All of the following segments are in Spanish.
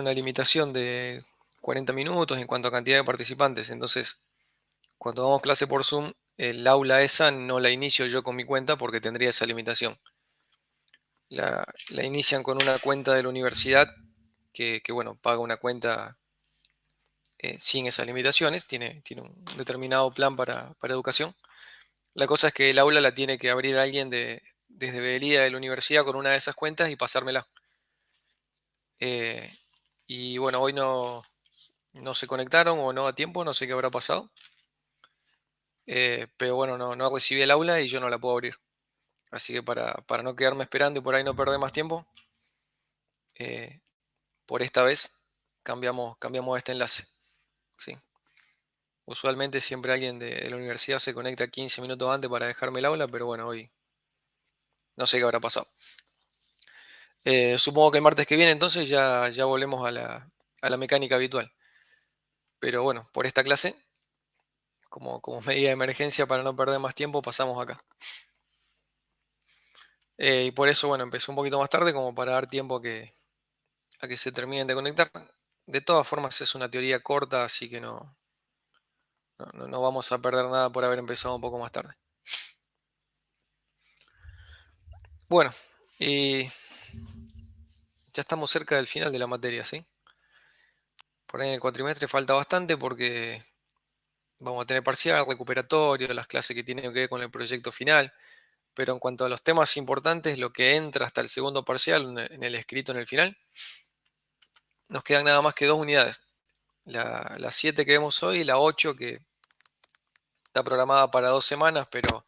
una limitación de 40 minutos en cuanto a cantidad de participantes. Entonces, cuando damos clase por Zoom, el aula esa no la inicio yo con mi cuenta porque tendría esa limitación. La inician con una cuenta de la universidad bueno, paga una cuenta sin esas limitaciones, tiene un determinado plan para educación. La cosa es que el aula la tiene que abrir alguien desde Belía de la universidad con una de esas cuentas y pasármela. Eh, y bueno, hoy no se conectaron o no a tiempo, no sé qué habrá pasado. Pero bueno, no recibí el aula y yo no la puedo abrir. Así que para no quedarme esperando y por ahí no perder más tiempo, eh, por esta vez cambiamos este enlace. ¿Sí? Usualmente siempre alguien de la universidad se conecta 15 minutos antes para dejarme el aula, pero bueno, hoy no sé qué habrá pasado. Supongo que el martes que viene entonces ya volvemos a la mecánica habitual. Pero bueno, por esta clase, como medida de emergencia para no perder más tiempo, pasamos acá. Y por eso, bueno, empecé un poquito más tarde como para dar tiempo a que se terminen de conectar. De todas formas es una teoría corta, así que no vamos a perder nada por haber empezado un poco más tarde. Bueno, y ya estamos cerca del final de la materia, ¿sí? Por ahí en el cuatrimestre falta bastante porque vamos a tener parcial, recuperatorio, las clases que tienen que ver con el proyecto final, pero en cuanto a los temas importantes, lo que entra hasta el segundo parcial, en el escrito en el final, nos quedan nada más que 2 unidades. La 7 que vemos hoy y la 8 que está programada para 2 semanas, pero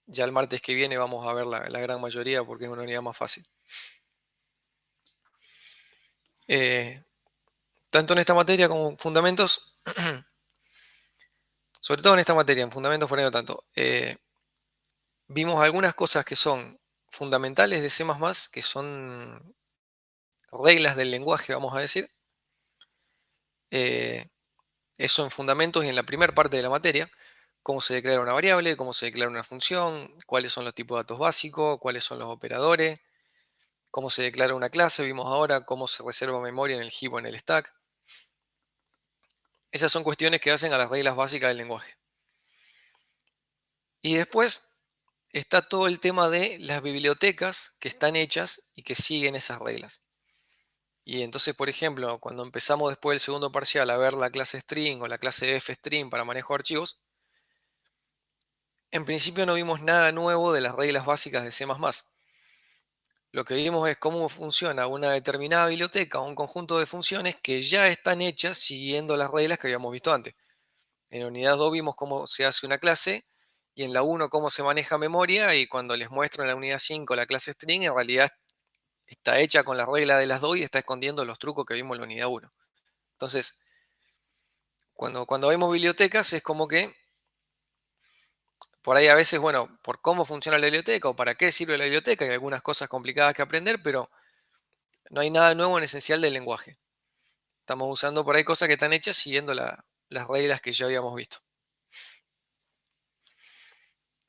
ya el martes que viene vamos a ver la gran mayoría porque es una unidad más fácil. Eh, Tanto en esta materia como en fundamentos, sobre todo en esta materia, en fundamentos por ahí no tanto, vimos algunas cosas que son fundamentales de C++, que son reglas del lenguaje, vamos a decir. Eh, Eso en fundamentos y en la primera parte de la materia, cómo se declara una variable, cómo se declara una función, cuáles son los tipos de datos básicos, cuáles son los operadores, cómo se declara una clase, vimos ahora cómo se reserva memoria en el heap o en el stack. Esas son cuestiones que hacen a las reglas básicas del lenguaje. Y después está todo el tema de las bibliotecas que están hechas y que siguen esas reglas. Y entonces, por ejemplo, cuando empezamos después del segundo parcial a ver la clase string o la clase fstring para manejo de archivos, en principio no vimos nada nuevo de las reglas básicas de C++. Lo que vimos es cómo funciona una determinada biblioteca o un conjunto de funciones que ya están hechas siguiendo las reglas que habíamos visto antes. En la unidad 2 vimos cómo se hace una clase y en la 1 cómo se maneja memoria, y cuando les muestro en la unidad 5 la clase string, en realidad está hecha con la regla de las dos y está escondiendo los trucos que vimos en la unidad 1. Entonces, cuando vemos bibliotecas es como que por ahí a veces, bueno, por cómo funciona la biblioteca o para qué sirve la biblioteca, hay algunas cosas complicadas que aprender, pero no hay nada nuevo en esencial del lenguaje. Estamos usando por ahí cosas que están hechas siguiendo las reglas que ya habíamos visto.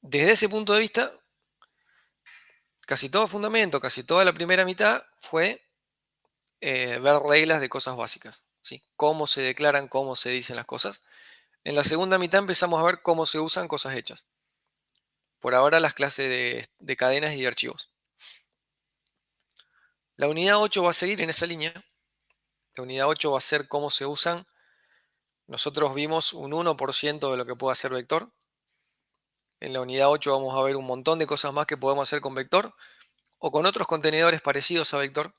Desde ese punto de vista, casi todo fundamento, casi toda la primera mitad fue ver reglas de cosas básicas, ¿sí? Cómo se declaran, cómo se dicen las cosas. En la segunda mitad empezamos a ver cómo se usan cosas hechas. Por ahora las clases de cadenas y de archivos. La unidad 8 va a seguir en esa línea. La unidad 8 va a ser cómo se usan. Nosotros vimos un 1% de lo que puede hacer vector. En la unidad 8 vamos a ver un montón de cosas más que podemos hacer con vector o con otros contenedores parecidos a vector.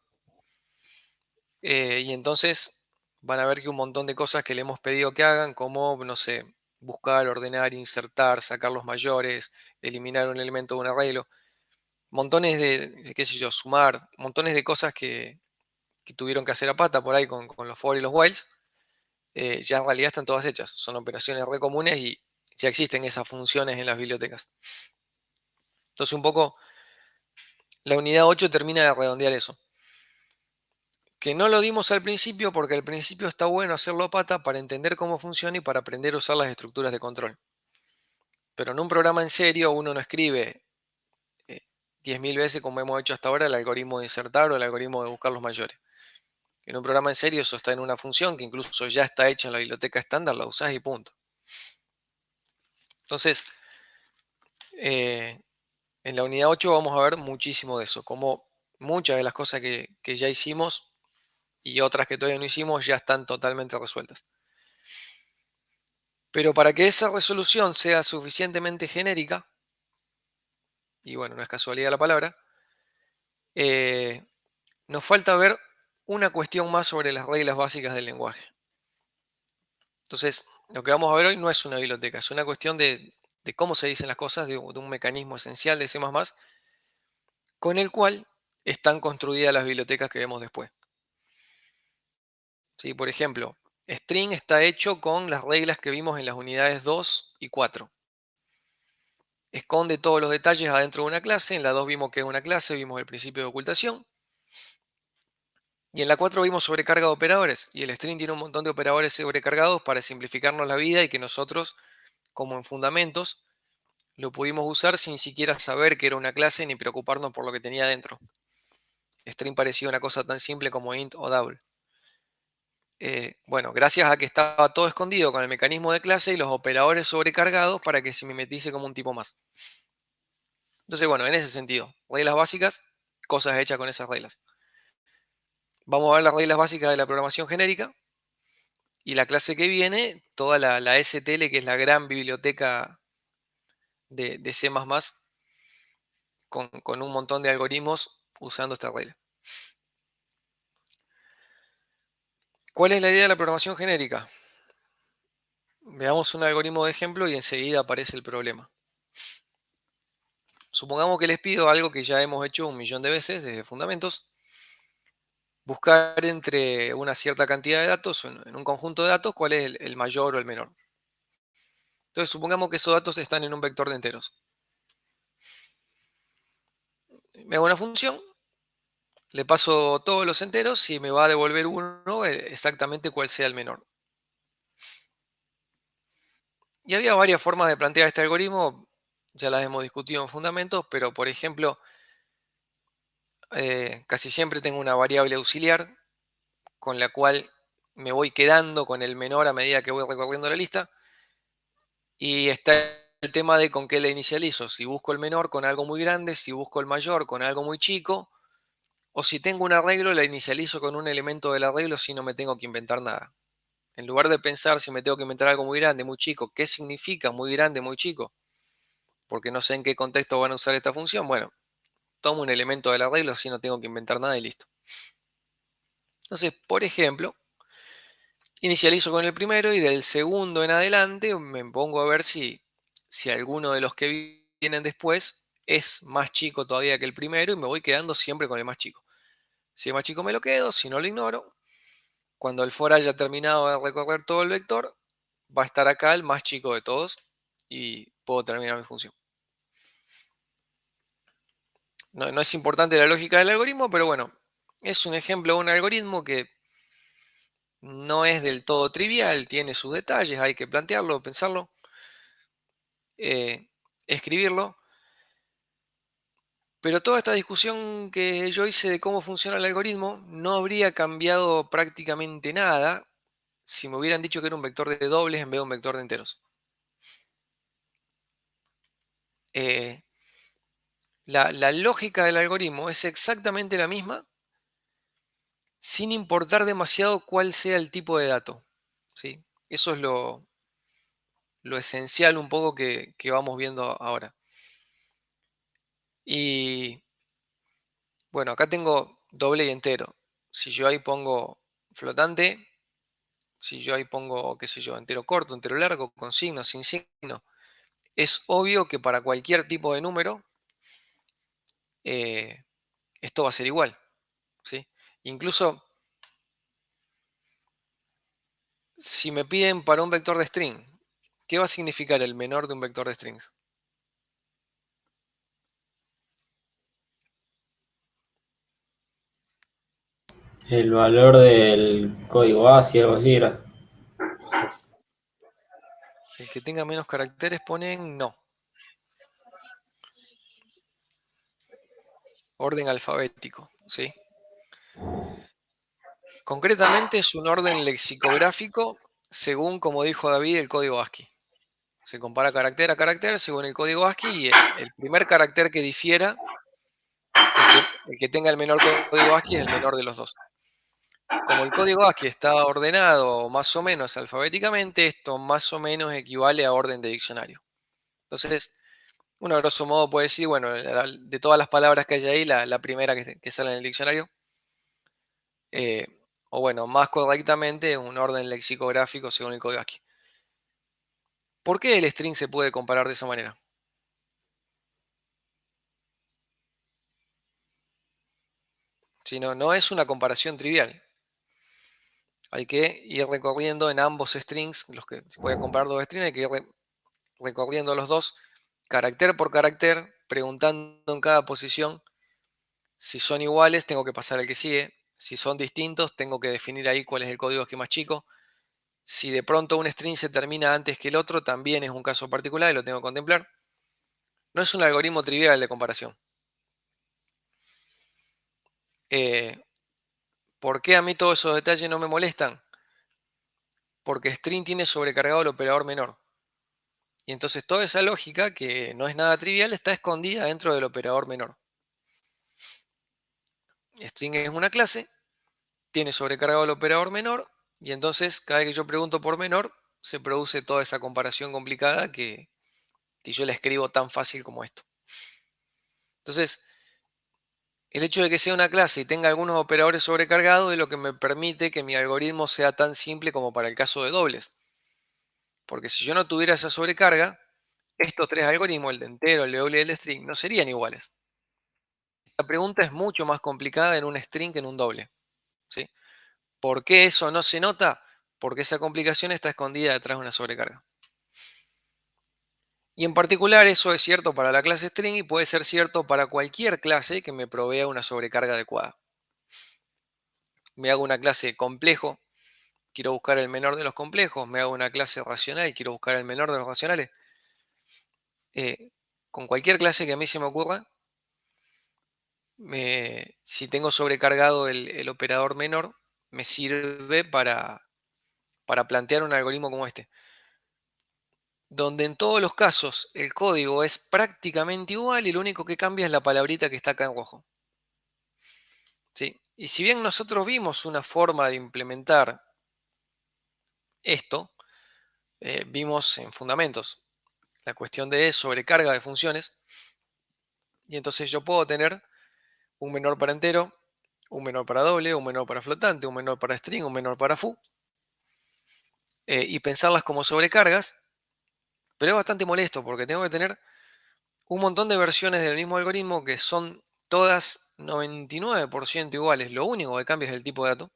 Y entonces van a ver que un montón de cosas que le hemos pedido que hagan, como, no sé, buscar, ordenar, insertar, sacar los mayores, eliminar un elemento de un arreglo, montones qué sé yo, sumar, montones de cosas que tuvieron que hacer a pata por ahí con los for y los whiles, ya en realidad están todas hechas. Son operaciones re comunes y ya existen esas funciones en las bibliotecas. Entonces un poco la unidad 8 termina de redondear eso. Que no lo dimos al principio porque al principio está bueno hacerlo a pata para entender cómo funciona y para aprender a usar las estructuras de control. Pero en un programa en serio uno no escribe 10.000 veces como hemos hecho hasta ahora el algoritmo de insertar o el algoritmo de buscar los mayores. En un programa en serio eso está en una función que incluso ya está hecha en la biblioteca estándar, la usás y punto. Entonces, eh, en la unidad 8 vamos a ver muchísimo de eso, como muchas de las cosas que ya hicimos y otras que todavía no hicimos ya están totalmente resueltas. Pero para que esa resolución sea suficientemente genérica, y bueno, no es casualidad la palabra, eh, nos falta ver una cuestión más sobre las reglas básicas del lenguaje. Entonces, lo que vamos a ver hoy no es una biblioteca, es una cuestión de cómo se dicen las cosas, de un mecanismo esencial de C++, con el cual están construidas las bibliotecas que vemos después. ¿Sí? Por ejemplo, string está hecho con las reglas que vimos en las unidades 2 y 4. Esconde todos los detalles adentro de una clase. En la 2 vimos que es una clase, vimos el principio de ocultación. Y en la 4 vimos sobrecarga de operadores. Y el string tiene un montón de operadores sobrecargados para simplificarnos la vida y que nosotros, como en fundamentos, lo pudimos usar sin siquiera saber que era una clase ni preocuparnos por lo que tenía dentro. String parecía una cosa tan simple como int o double. Bueno, gracias a que estaba todo escondido con el mecanismo de clase y los operadores sobrecargados para que se mimetice como un tipo más. Entonces, bueno, en ese sentido, reglas básicas, cosas hechas con esas reglas. Vamos a ver las reglas básicas de la programación genérica y la clase que viene, toda la STL, que es la gran biblioteca de C++ con un montón de algoritmos usando esta regla. ¿Cuál es la idea de la programación genérica? Veamos un algoritmo de ejemplo y enseguida aparece el problema. Supongamos que les pido algo que ya hemos hecho 1.000.000 de veces desde fundamentos, buscar entre una cierta cantidad de datos, en un conjunto de datos, cuál es el mayor o el menor. Entonces supongamos que esos datos están en un vector de enteros. Me hago una función, le paso todos los enteros y me va a devolver uno exactamente cuál sea el menor. Y había varias formas de plantear este algoritmo, ya las hemos discutido en fundamentos, pero por ejemplo, casi siempre tengo una variable auxiliar con la cual me voy quedando con el menor a medida que voy recorriendo la lista. Y está el tema de con qué le inicializo. Si busco el menor con algo muy grande, si busco el mayor con algo muy chico, o si tengo un arreglo, la inicializo con un elemento del arreglo si no me tengo que inventar nada. En lugar de pensar si me tengo que inventar algo muy grande, muy chico, ¿qué significa muy grande, muy chico? Porque no sé en qué contexto van a usar esta función. Bueno, tomo un elemento del arreglo si no tengo que inventar nada y listo. Entonces, por ejemplo, inicializo con el primero y del segundo en adelante me pongo a ver si alguno de los que vienen después es más chico todavía que el primero y me voy quedando siempre con el más chico. Si es más chico me lo quedo, si no lo ignoro. Cuando el for haya terminado de recorrer todo el vector, va a estar acá el más chico de todos y puedo terminar mi función. No, no es importante la lógica del algoritmo, pero bueno, es un ejemplo de un algoritmo que no es del todo trivial, tiene sus detalles, hay que plantearlo, pensarlo, escribirlo. Pero toda esta discusión que yo hice de cómo funciona el algoritmo no habría cambiado prácticamente nada si me hubieran dicho que era un vector de dobles en vez de un vector de enteros. Eh, la lógica del algoritmo es exactamente la misma sin importar demasiado cuál sea el tipo de dato. ¿Sí? Eso es lo esencial un poco que vamos viendo ahora. Y bueno, acá tengo doble y entero. Si yo ahí pongo flotante, si yo ahí pongo, qué sé yo, entero corto, entero largo, con signo, sin signo, es obvio que para cualquier tipo de número eh, esto va a ser igual, ¿sí? Incluso si me piden para un vector de string, ¿qué va a significar el menor de un vector de strings? El valor del código ASCII, algo así era. El que tenga menos caracteres ponen no, orden alfabético, ¿sí? Concretamente es un orden lexicográfico según, como dijo David, el código ASCII. Se compara carácter a carácter según el código ASCII y el primer carácter que difiera, el que tenga el menor código ASCII es el menor de los dos. Como el código ASCII está ordenado más o menos alfabéticamente, esto más o menos equivale a orden de diccionario. Entonces, uno a grosso modo puede decir, bueno, de todas las palabras que hay ahí, la primera que sale en el diccionario, eh, o bueno, más correctamente, un orden lexicográfico según el código ASCII. ¿Por qué el string se puede comparar de esa manera? Si no, no es una comparación trivial. Hay que ir recorriendo en ambos strings, si voy a comparar dos strings, hay que ir recorriendo los dos carácter por carácter, preguntando en cada posición. Si son iguales, tengo que pasar al que sigue. Si son distintos, tengo que definir ahí cuál es el código que es más chico. Si de pronto un string se termina antes que el otro, también es un caso particular y lo tengo que contemplar. No es un algoritmo trivial de comparación. Eh, ¿Por qué a mí todos esos detalles no me molestan? Porque string tiene sobrecargado el operador menor. Y entonces toda esa lógica, que no es nada trivial, está escondida dentro del operador menor. String es una clase, tiene sobrecargado el operador menor, y entonces cada vez que yo pregunto por menor, se produce toda esa comparación complicada que yo la escribo tan fácil como esto. Entonces, el hecho de que sea una clase y tenga algunos operadores sobrecargados es lo que me permite que mi algoritmo sea tan simple como para el caso de dobles. Porque si yo no tuviera esa sobrecarga, estos tres algoritmos, el de entero, el de doble y el de string, no serían iguales. La pregunta es mucho más complicada en un string que en un doble, ¿sí? ¿Por qué eso no se nota? Porque esa complicación está escondida detrás de una sobrecarga. Y en particular eso es cierto para la clase string y puede ser cierto para cualquier clase que me provea una sobrecarga adecuada. Me hago una clase complejo, quiero buscar el menor de los complejos. Me hago una clase racional, quiero buscar el menor de los racionales. Eh, con cualquier clase que a mí se me ocurra, si tengo sobrecargado el operador menor, me sirve para plantear un algoritmo como este, donde en todos los casos el código es prácticamente igual y lo único que cambia es la palabrita que está acá en rojo, ¿sí? Y si bien nosotros vimos una forma de implementar esto, vimos en fundamentos la cuestión de sobrecarga de funciones, y entonces yo puedo tener un menor para entero, un menor para doble, un menor para flotante, un menor para string, un menor para foo, y pensarlas como sobrecargas, pero es bastante molesto porque tengo que tener un montón de versiones del mismo algoritmo que son todas 99% iguales. Lo único que cambia es el tipo de dato.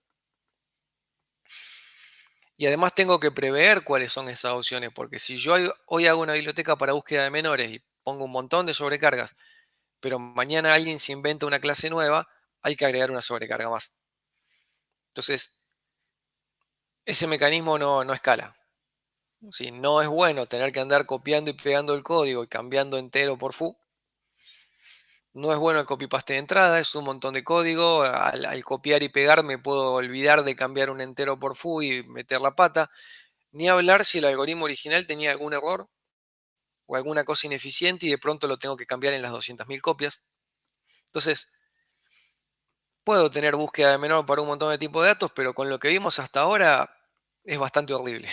Y además tengo que prever cuáles son esas opciones, porque si yo hoy hago una biblioteca para búsqueda de menores y pongo un montón de sobrecargas, pero mañana alguien se inventa una clase nueva, hay que agregar una sobrecarga más. Entonces, ese mecanismo no escala. Si no es bueno tener que andar copiando y pegando el código y cambiando entero por foo. No es bueno el copy-paste de entrada, es un montón de código. Al copiar y pegar me puedo olvidar de cambiar un entero por foo y meter la pata. Ni hablar si el algoritmo original tenía algún error o alguna cosa ineficiente y de pronto lo tengo que cambiar en las 200.000 copias. Entonces, puedo tener búsqueda de menor para un montón de tipos de datos, pero con lo que vimos hasta ahora es bastante horrible.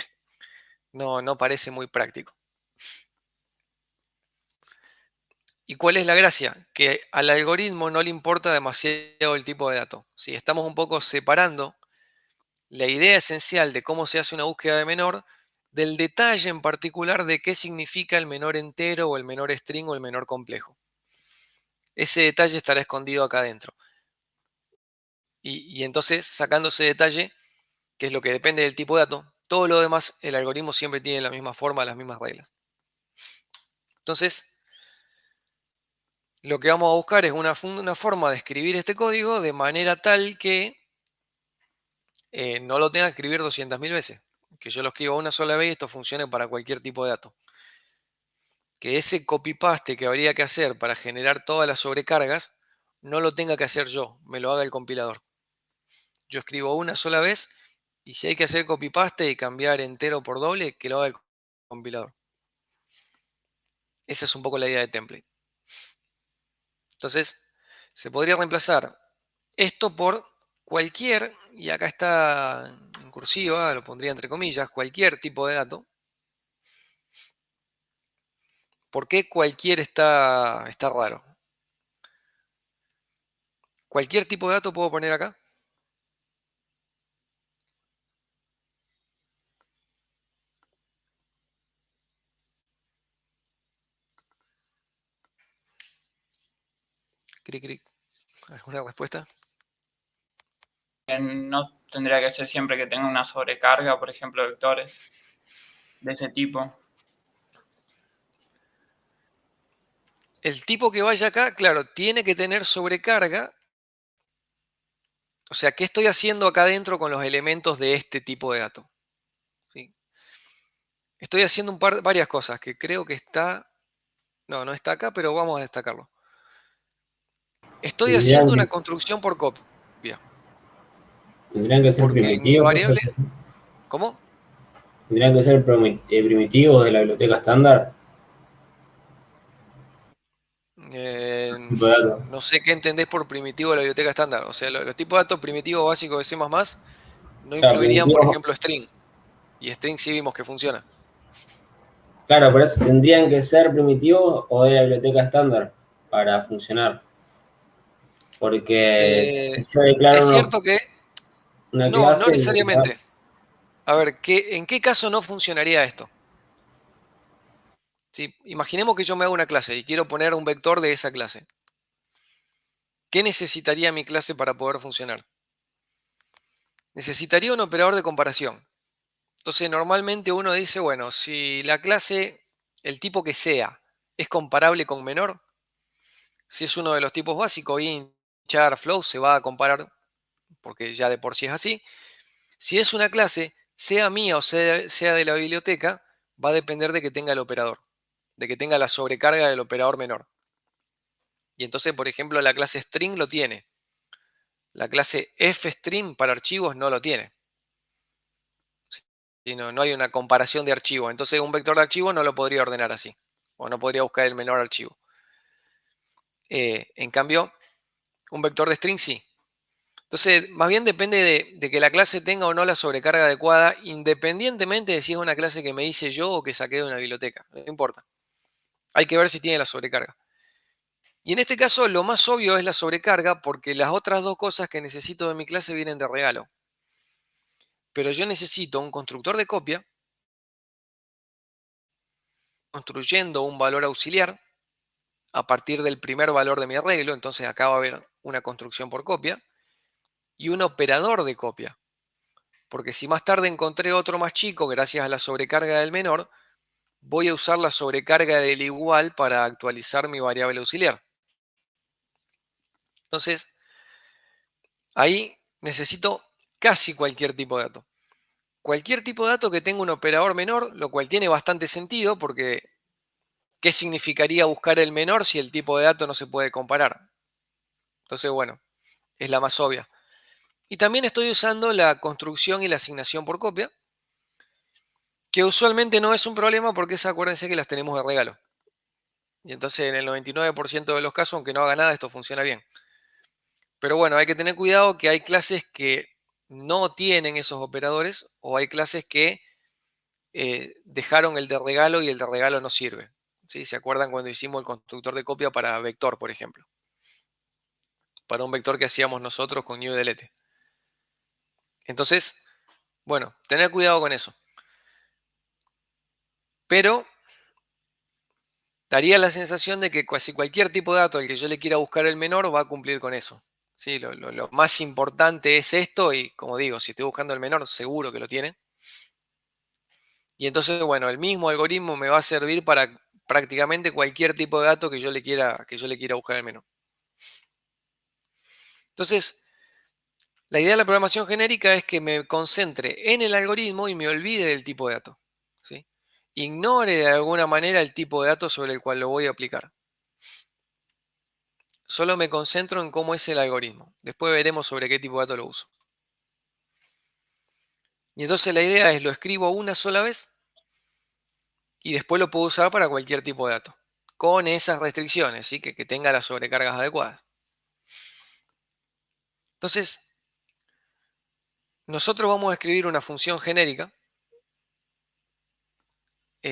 No parece muy práctico. ¿Y cuál es la gracia? Que al algoritmo no le importa demasiado el tipo de dato. Si estamos un poco separando la idea esencial de cómo se hace una búsqueda de menor del detalle en particular de qué significa el menor entero o el menor string o el menor complejo. Ese detalle estará escondido acá adentro. Y entonces, sacando ese detalle, que es lo que depende del tipo de dato, todo lo demás, el algoritmo siempre tiene la misma forma, las mismas reglas. Entonces, lo que vamos a buscar es una forma de escribir este código de manera tal que no lo tenga que escribir 200.000 veces. Que yo lo escriba una sola vez y esto funcione para cualquier tipo de dato. Que ese copy-paste que habría que hacer para generar todas las sobrecargas, no lo tenga que hacer yo, me lo haga el compilador. Yo escribo una sola vez y si hay que hacer copy-paste y cambiar entero por doble, que lo haga el compilador. Esa es un poco la idea de template. Entonces, se podría reemplazar esto por cualquier, y acá está en cursiva, lo pondría entre comillas, cualquier tipo de dato. ¿Por qué cualquier está raro? Cualquier tipo de dato puedo poner acá. Cric, cric. ¿Alguna respuesta? No tendría que ser siempre que tenga una sobrecarga, por ejemplo, vectores de ese tipo. El tipo que vaya acá, claro, tiene que tener sobrecarga. O sea, ¿qué estoy haciendo acá adentro con los elementos de este tipo de dato? ¿Sí? Estoy haciendo varias cosas que creo que está... No, no está acá, pero vamos a destacarlo. Estoy Tendrían haciendo que, una construcción por copia. tendrían que ser Porque mi primitivos, variable... ¿Cómo? tendrían que ser primitivos de la biblioteca estándar. Eh, Tipo de datos. no sé qué entendés por primitivo de la biblioteca estándar. O sea, los tipos de datos primitivos básicos de C++ no Claro, incluirían, por primitivos. ejemplo, string. Y string sí vimos que funciona. Claro, por eso tendrían que ser primitivos o de la biblioteca estándar para funcionar. Porque Eh, si yo es declaro cierto que una no clase, en realidad, necesariamente. A ver, ¿en qué caso no funcionaría esto? Si, imaginemos que yo me hago una clase y quiero poner un vector de esa clase. ¿Qué necesitaría mi clase para poder funcionar? Necesitaría un operador de comparación. Entonces, normalmente uno dice, bueno, si la clase, el tipo que sea, es comparable con menor, si es uno de los tipos básicos, int, char, float, se va a comparar, porque ya de por sí es así. Si es una clase, sea mía o sea de la biblioteca, va a depender de que tenga el operador, de que tenga la sobrecarga del operador menor. Y entonces, por ejemplo, la clase string lo tiene. La clase fstring para archivos no lo tiene. No hay una comparación de archivos. Entonces, un vector de archivo no lo podría ordenar así. O no podría buscar el menor archivo. En cambio, un vector de string sí. Entonces, más bien depende de que la clase tenga o no la sobrecarga adecuada, independientemente de si es una clase que me hice yo o que saqué de una biblioteca. No importa. Hay que ver si tiene la sobrecarga. Y en este caso, lo más obvio es la sobrecarga porque las otras dos cosas que necesito de mi clase vienen de regalo. Pero yo necesito un constructor de copia construyendo un valor auxiliar a partir del primer valor de mi arreglo. Entonces acá va a haber una construcción por copia y un operador de copia. Porque si más tarde encontré otro más chico gracias a la sobrecarga del menor, voy a usar la sobrecarga del igual para actualizar mi variable auxiliar. Entonces, ahí necesito casi cualquier tipo de dato. Cualquier tipo de dato que tenga un operador menor, lo cual tiene bastante sentido porque ¿qué significaría buscar el menor si el tipo de dato no se puede comparar? Entonces, bueno, es la más obvia. Y también estoy usando la construcción y la asignación por copia, que usualmente no es un problema porque acuérdense que las tenemos de regalo. Y entonces en el 99% de los casos, aunque no haga nada, esto funciona bien. Pero bueno, hay que tener cuidado que hay clases que no tienen esos operadores o hay clases que dejaron el de regalo y el de regalo no sirve. ¿Sí? ¿Se acuerdan cuando hicimos el constructor de copia para vector, por ejemplo? Para un vector que hacíamos nosotros con new delete. Entonces, bueno, tener cuidado con eso. Pero daría la sensación de que casi cualquier tipo de dato al que yo le quiera buscar el menor va a cumplir con eso. Sí, lo más importante es esto y como digo, si estoy buscando el menor, seguro que lo tiene. Y entonces, bueno, el mismo algoritmo me va a servir para prácticamente cualquier tipo de dato que yo le quiera buscar el menor. Entonces, la idea de la programación genérica es que me concentre en el algoritmo y me olvide del tipo de dato. ¿Sí? Ignore de alguna manera el tipo de dato sobre el cual lo voy a aplicar. Solo me concentro en cómo es el algoritmo. Después veremos sobre qué tipo de dato lo uso. Y entonces la idea es lo escribo una sola vez y después lo puedo usar para cualquier tipo de dato, con esas restricciones, ¿sí? Que tenga las sobrecargas adecuadas. Entonces, nosotros vamos a escribir una función genérica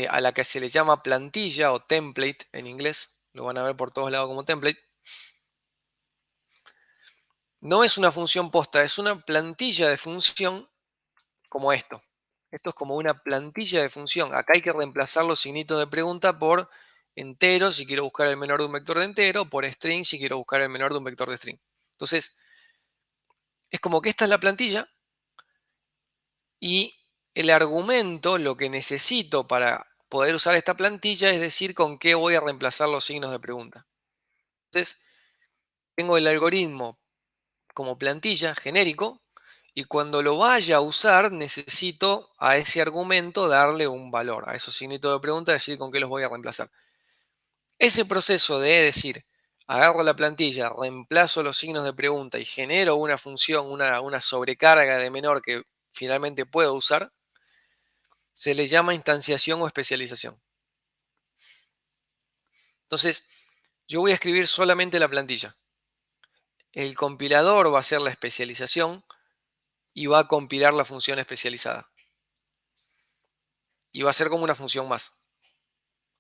a la que se le llama plantilla o template en inglés. Lo van a ver por todos lados como template. No es una función posta, es una plantilla de función como esto. Esto es como una plantilla de función. Acá hay que reemplazar los signitos de pregunta por entero si quiero buscar el menor de un vector de entero, por string si quiero buscar el menor de un vector de string. Entonces, es como que esta es la plantilla y el argumento, lo que necesito para poder usar esta plantilla es decir con qué voy a reemplazar los signos de pregunta. Entonces, tengo el algoritmo como plantilla genérico y cuando lo vaya a usar necesito a ese argumento darle un valor, a esos signitos de pregunta, decir con qué los voy a reemplazar. Ese proceso de decir, agarro la plantilla, reemplazo los signos de pregunta y genero una función, una sobrecarga de menor que finalmente puedo usar, se le llama instanciación o especialización. Entonces, yo voy a escribir solamente la plantilla. El compilador va a hacer la especialización y va a compilar la función especializada. Y va a ser como una función más.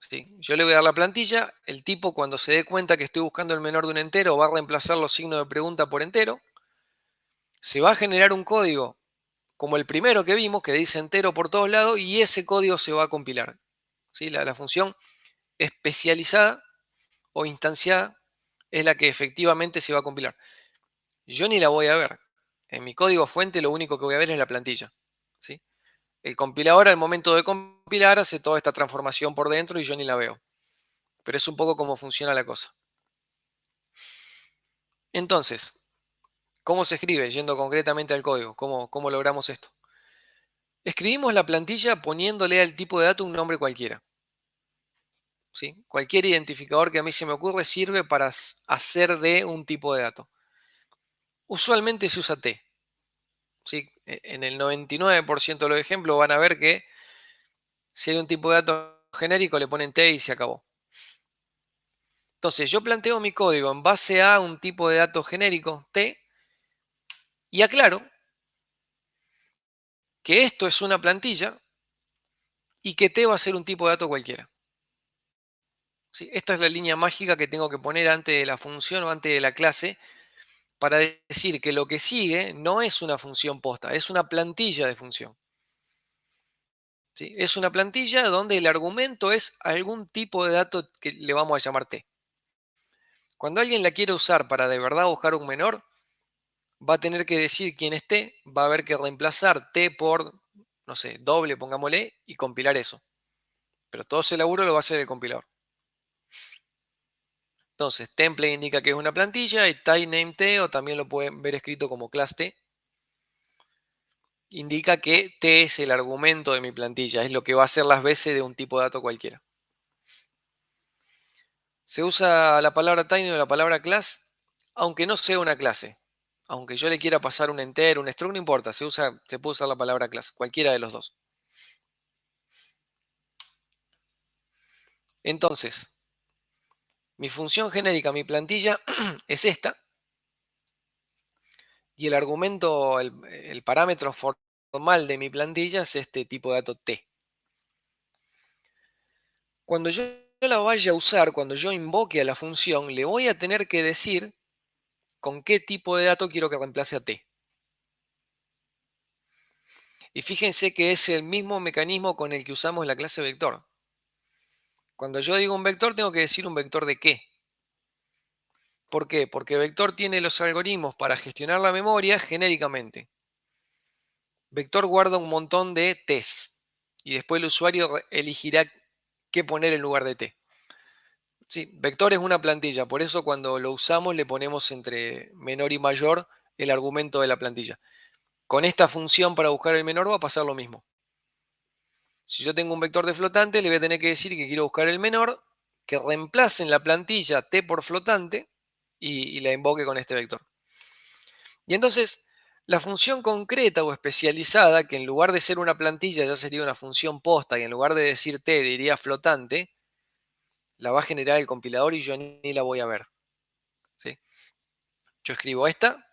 ¿Sí? Yo le voy a dar la plantilla, el tipo cuando se dé cuenta que estoy buscando el menor de un entero va a reemplazar los signos de pregunta por entero. Se va a generar un código como el primero que vimos, que dice entero por todos lados, y ese código se va a compilar. ¿Sí? La función especializada o instanciada es la que efectivamente se va a compilar. Yo ni la voy a ver. En mi código fuente lo único que voy a ver es la plantilla. ¿Sí? El compilador al momento de compilar hace toda esta transformación por dentro y yo ni la veo. Pero es un poco cómo funciona la cosa. Entonces, ¿cómo se escribe? Yendo concretamente al código. ¿Cómo logramos esto? Escribimos la plantilla poniéndole al tipo de dato un nombre cualquiera. ¿Sí? Cualquier identificador que a mí se me ocurre sirve para hacer de un tipo de dato. Usualmente se usa T. ¿Sí? En el 99% de los ejemplos van a ver que si hay un tipo de dato genérico le ponen T y se acabó. Entonces yo planteo mi código en base a un tipo de dato genérico T y aclaro que esto es una plantilla y que T va a ser un tipo de dato cualquiera. ¿Sí? Esta es la línea mágica que tengo que poner antes de la función o antes de la clase para decir que lo que sigue no es una función posta, es una plantilla de función. ¿Sí? Es una plantilla donde el argumento es algún tipo de dato que le vamos a llamar T. Cuando alguien la quiere usar para de verdad buscar un menor, va a tener que decir quién es T, va a haber que reemplazar T por, no sé, doble, pongámosle, y compilar eso. Pero todo ese laburo lo va a hacer el compilador. Entonces, template indica que es una plantilla y typeNameT, o también lo pueden ver escrito como class T, indica que T es el argumento de mi plantilla, es lo que va a hacer las veces de un tipo de dato cualquiera. Se usa la palabra tiny o la palabra class, aunque no sea una clase. Aunque yo le quiera pasar un entero, un struct, no importa, se puede usar la palabra class, cualquiera de los dos. Entonces, mi función genérica, mi plantilla, es esta. Y el argumento, el parámetro formal de mi plantilla es este tipo de dato T. Cuando yo la vaya a usar, cuando yo invoque a la función, le voy a tener que decir con qué tipo de dato quiero que reemplace a T. Y fíjense que es el mismo mecanismo con el que usamos la clase vector. Cuando yo digo un vector, tengo que decir un vector de qué. ¿Por qué? Porque vector tiene los algoritmos para gestionar la memoria genéricamente. Vector guarda un montón de t's y después el usuario elegirá qué poner en lugar de t. Sí, vector es una plantilla, por eso cuando lo usamos le ponemos entre menor y mayor el argumento de la plantilla. Con esta función para buscar el menor va a pasar lo mismo. Si yo tengo un vector de flotante, le voy a tener que decir que quiero buscar el menor, que reemplace en la plantilla t por flotante y la invoque con este vector. Y entonces La función concreta o especializada, que en lugar de ser una plantilla ya sería una función posta y en lugar de decir t diría flotante, la va a generar el compilador y yo ni la voy a ver. ¿Sí? Yo escribo esta,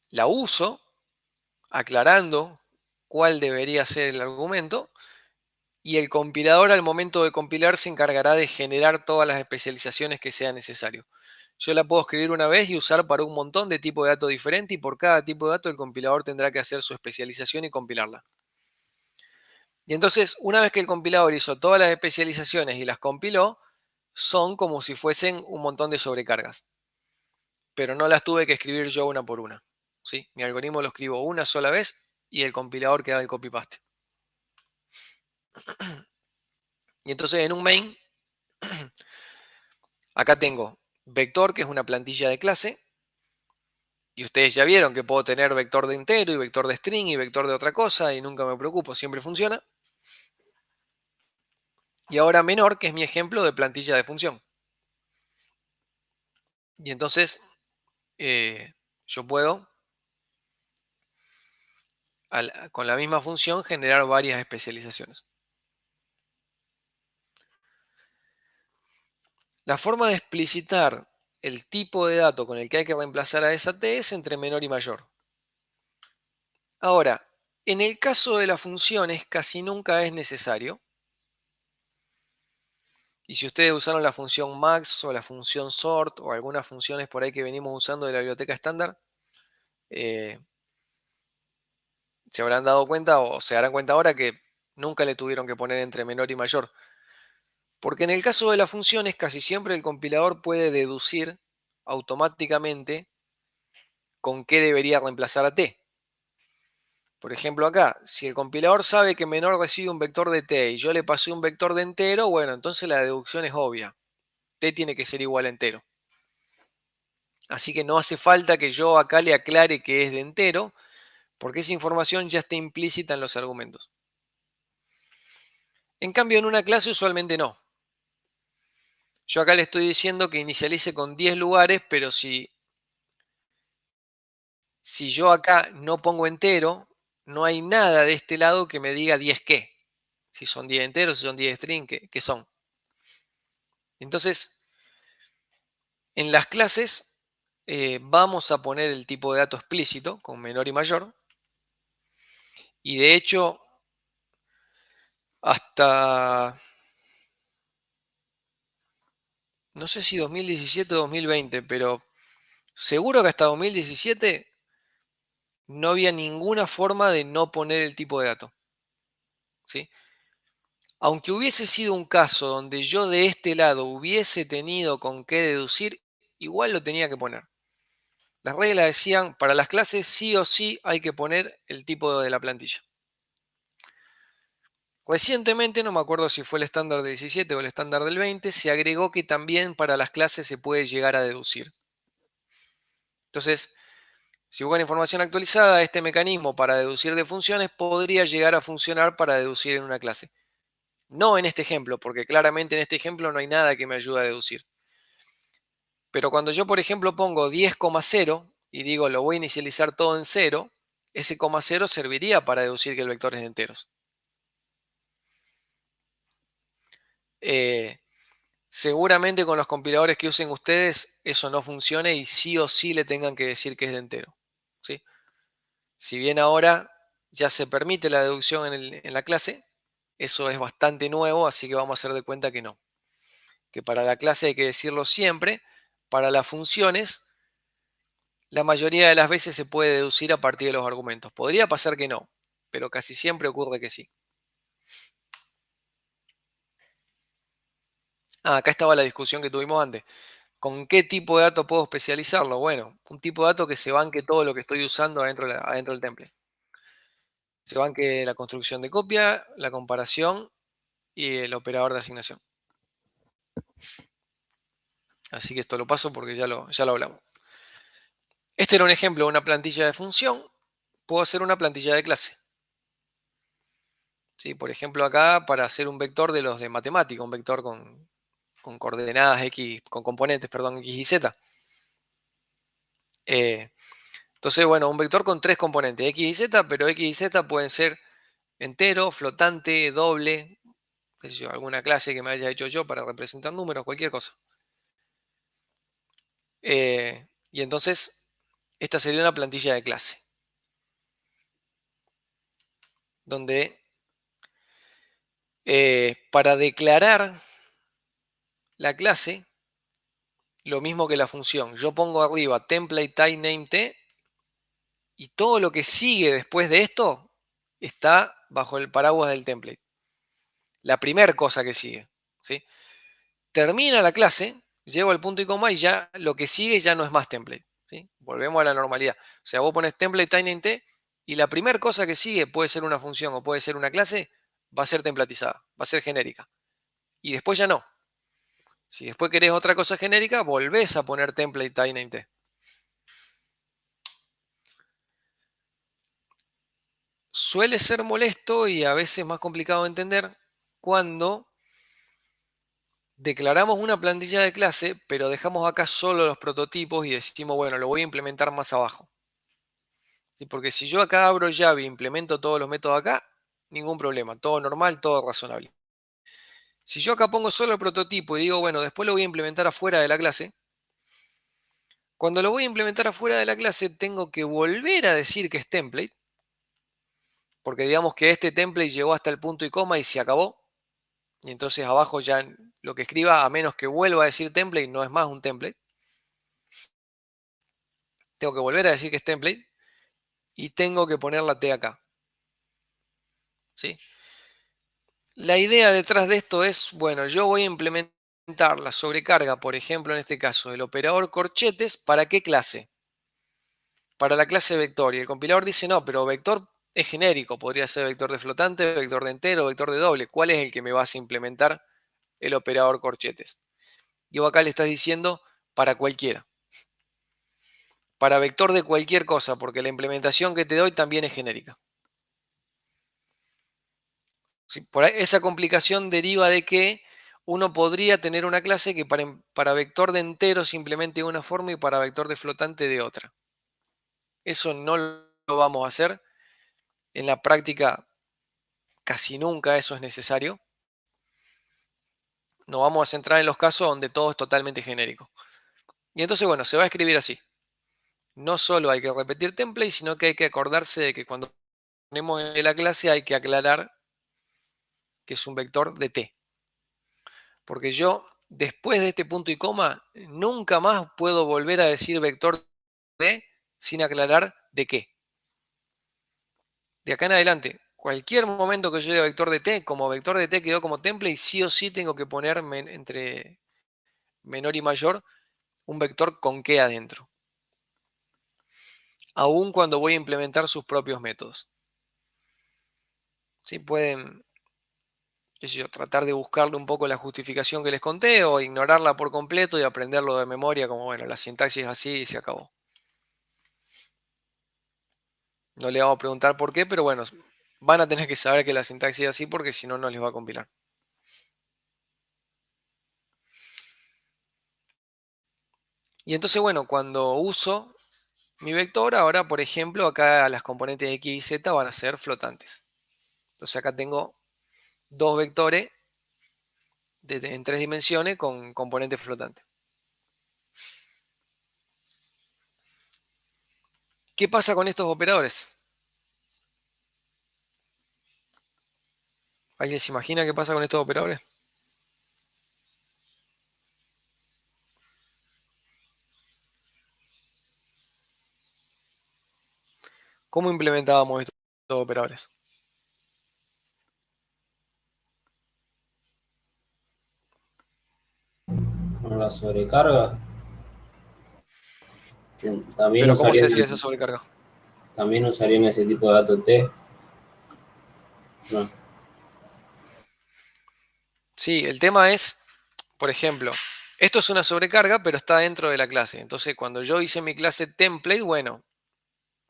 la uso, aclarando cuál debería ser el argumento, y el compilador al momento de compilar se encargará de generar todas las especializaciones que sea necesario. Yo la puedo escribir una vez y usar para un montón de tipos de datos diferentes y por cada tipo de dato el compilador tendrá que hacer su especialización y compilarla. Y entonces, una vez que el compilador hizo todas las especializaciones y las compiló, son como si fuesen un montón de sobrecargas. Pero no las tuve que escribir yo una por una. ¿Sí? Mi algoritmo lo escribo una sola vez y el compilador queda el copy-paste. Y entonces en un main, acá tengo vector, que es una plantilla de clase. Y ustedes ya vieron que puedo tener vector de entero y vector de string y vector de otra cosa y nunca me preocupo, siempre funciona. Y ahora menor, que es mi ejemplo de plantilla de función. Y entonces yo puedo, con la misma función, generar varias especializaciones. La forma de explicitar el tipo de dato con el que hay que reemplazar a esa t es entre menor y mayor. Ahora, en el caso de las funciones casi nunca es necesario. Y si ustedes usaron la función max o la función sort o algunas funciones por ahí que venimos usando de la biblioteca estándar, se habrán dado cuenta o se darán cuenta ahora que nunca le tuvieron que poner entre menor y mayor. Porque en el caso de las funciones casi siempre el compilador puede deducir automáticamente con qué debería reemplazar a t. Por ejemplo acá, si el compilador sabe que menor recibe un vector de t y yo le pasé un vector de entero, bueno, entonces la deducción es obvia. T tiene que ser igual a entero. Así que no hace falta que yo acá le aclare que es de entero, porque esa información ya está implícita en los argumentos. En cambio, en una clase usualmente no. Yo acá le estoy diciendo que inicialice con 10 lugares, pero si yo acá no pongo entero, no hay nada de este lado que me diga 10 qué. Si son 10 enteros, si son 10 string, ¿qué son? Entonces, en las clases vamos a poner el tipo de dato explícito con menor y mayor. Y de hecho, hasta, no sé si 2017 o 2020, pero seguro que hasta 2017 no había ninguna forma de no poner el tipo de dato. ¿Sí? Aunque hubiese sido un caso donde yo de este lado hubiese tenido con qué deducir, igual lo tenía que poner. Las reglas decían, para las clases sí o sí hay que poner el tipo de la plantilla. Recientemente, no me acuerdo si fue el estándar del 17 o el estándar del 20, se agregó que también para las clases se puede llegar a deducir. Entonces, si buscan información actualizada, este mecanismo para deducir de funciones podría llegar a funcionar para deducir en una clase. No en este ejemplo, porque claramente en este ejemplo no hay nada que me ayude a deducir. Pero cuando yo, por ejemplo, pongo 10,0 y digo lo voy a inicializar todo en 0, ese coma 0 serviría para deducir que el vector es de enteros. Seguramente con los compiladores que usen ustedes eso no funcione y sí o sí le tengan que decir que es de entero. ¿Sí? Si bien ahora ya se permite la deducción en la clase, eso es bastante nuevo, así que vamos a hacer de cuenta que no. Que para la clase hay que decirlo siempre. Para las funciones, la mayoría de las veces se puede deducir a partir de los argumentos. Podría pasar que no, pero casi siempre ocurre que sí. Acá estaba la discusión que tuvimos antes. ¿Con qué tipo de dato puedo especializarlo? Bueno, un tipo de dato que se banque todo lo que estoy usando adentro del template. Se banque la construcción de copia, la comparación y el operador de asignación. Así que esto lo paso porque ya lo hablamos. Este era un ejemplo de una plantilla de función. Puedo hacer una plantilla de clase. ¿Sí? Por ejemplo, acá para hacer un vector de los de matemática, un vector con coordenadas X, con componentes, perdón, X y Z. Entonces Entonces, bueno, un vector con 3 componentes, x y z, pero x y z pueden ser entero, flotante, doble, qué sé yo, alguna clase que me haya hecho yo para representar números, cualquier cosa. Y entonces, esta sería una plantilla de clase, donde para declarar la clase, lo mismo que la función, yo pongo arriba template type name t, y todo lo que sigue después de esto está bajo el paraguas del template. La primera cosa que sigue, ¿sí? Termina la clase, llego al punto y coma y ya lo que sigue ya no es más template, ¿sí? Volvemos a la normalidad. O sea, vos pones template type y la primera cosa que sigue puede ser una función o puede ser una clase, va a ser templatizada, va a ser genérica. Y después ya no. Si después querés otra cosa genérica, volvés a poner template type. Suele ser molesto y a veces más complicado de entender cuando declaramos una plantilla de clase, pero dejamos acá solo los prototipos y decimos, bueno, lo voy a implementar más abajo. ¿Sí? Porque si yo acá abro Java e implemento todos los métodos acá, ningún problema, todo normal, todo razonable. Si yo acá pongo solo el prototipo y digo, bueno, después lo voy a implementar afuera de la clase, cuando lo voy a implementar afuera de la clase tengo que volver a decir que es template, porque digamos que este template llegó hasta el punto y coma y se acabó, y entonces abajo ya lo que escriba, a menos que vuelva a decir template, no es más un template. Tengo que volver a decir que es template y tengo que poner la T acá. ¿Sí? La idea detrás de esto es, bueno, yo voy a implementar la sobrecarga, por ejemplo, en este caso, del operador corchetes, ¿para qué clase? Para la clase vector. Y el compilador dice, no, pero vector es genérico, podría ser vector de flotante, vector de entero, vector de doble. ¿Cuál es el que me vas a implementar el operador corchetes? Y vos acá le estás diciendo para cualquiera. Para vector de cualquier cosa, porque la implementación que te doy también es genérica. Sí, por ahí esa complicación deriva de que uno podría tener una clase que para vector de entero simplemente de una forma y para vector de flotante de otra. Eso no lo vamos a hacer. En la práctica casi nunca eso es necesario. Nos vamos a centrar en los casos donde todo es totalmente genérico. Y entonces, bueno, se va a escribir así. No solo hay que repetir template, sino que hay que acordarse de que cuando ponemos en la clase hay que aclarar que es un vector de t. Porque yo, después de este punto y coma, nunca más puedo volver a decir vector de sin aclarar de qué. De acá en adelante, cualquier momento que yo diga vector de t, como vector de t quedó como template, sí o sí tengo que poner entre menor y mayor un vector con qué adentro. Aún cuando voy a implementar sus propios métodos. ¿Sí? Pueden, qué sé yo, tratar de buscarle un poco la justificación que les conté o ignorarla por completo y aprenderlo de memoria como, bueno, la sintaxis es así y se acabó. No le vamos a preguntar por qué, pero bueno, van a tener que saber que la sintaxis es así porque si no, no les va a compilar. Y entonces, bueno, cuando uso mi vector, ahora, por ejemplo, acá las componentes x y z van a ser flotantes. Entonces acá tengo dos vectores en 3 dimensiones con componentes flotantes. ¿Qué pasa con estos operadores? ¿Alguien se imagina qué pasa con estos operadores? ¿Cómo implementábamos estos operadores? Con la sobrecarga. También Pero ¿cómo se usarían, hacía esa sobrecarga? también usarían ese tipo de dato T. No. Sí, el tema es, por ejemplo, esto es una sobrecarga, pero está dentro de la clase. Entonces, cuando yo hice mi clase template, bueno,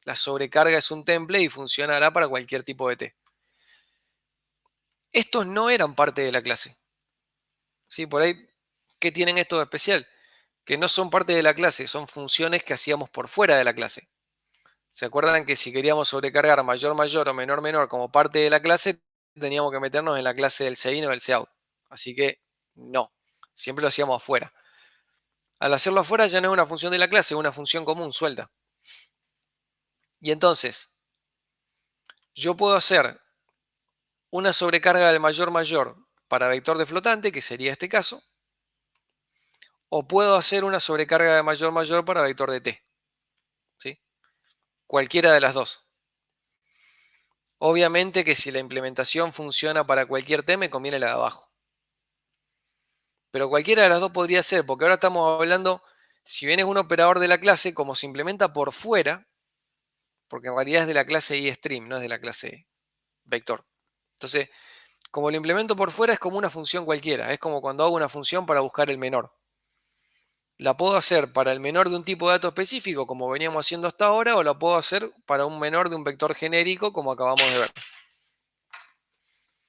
la sobrecarga es un template y funcionará para cualquier tipo de T. Estos no eran parte de la clase. ¿Sí? Por ahí, ¿qué tienen esto de especial? Que no son parte de la clase, son funciones que hacíamos por fuera de la clase. ¿Se acuerdan que si queríamos sobrecargar mayor, mayor o menor, menor como parte de la clase, teníamos que meternos en la clase del CIN o del COUT? Así que no, siempre lo hacíamos afuera. Al hacerlo afuera ya no es una función de la clase, es una función común, suelta. Y entonces, yo puedo hacer una sobrecarga del mayor, mayor para vector de flotante, que sería este caso, o puedo hacer una sobrecarga de mayor, mayor para vector de t. ¿Sí? Cualquiera de las dos. Obviamente que si la implementación funciona para cualquier t, me conviene la de abajo. Pero cualquiera de las dos podría ser, porque ahora estamos hablando, si bien es un operador de la clase, como se implementa por fuera, porque en realidad es de la clase iStream, no es de la clase vector. Entonces, como lo implemento por fuera, es como una función cualquiera. Es como cuando hago una función para buscar el menor. La puedo hacer para el menor de un tipo de dato específico, como veníamos haciendo hasta ahora, o la puedo hacer para un menor de un vector genérico, como acabamos de ver.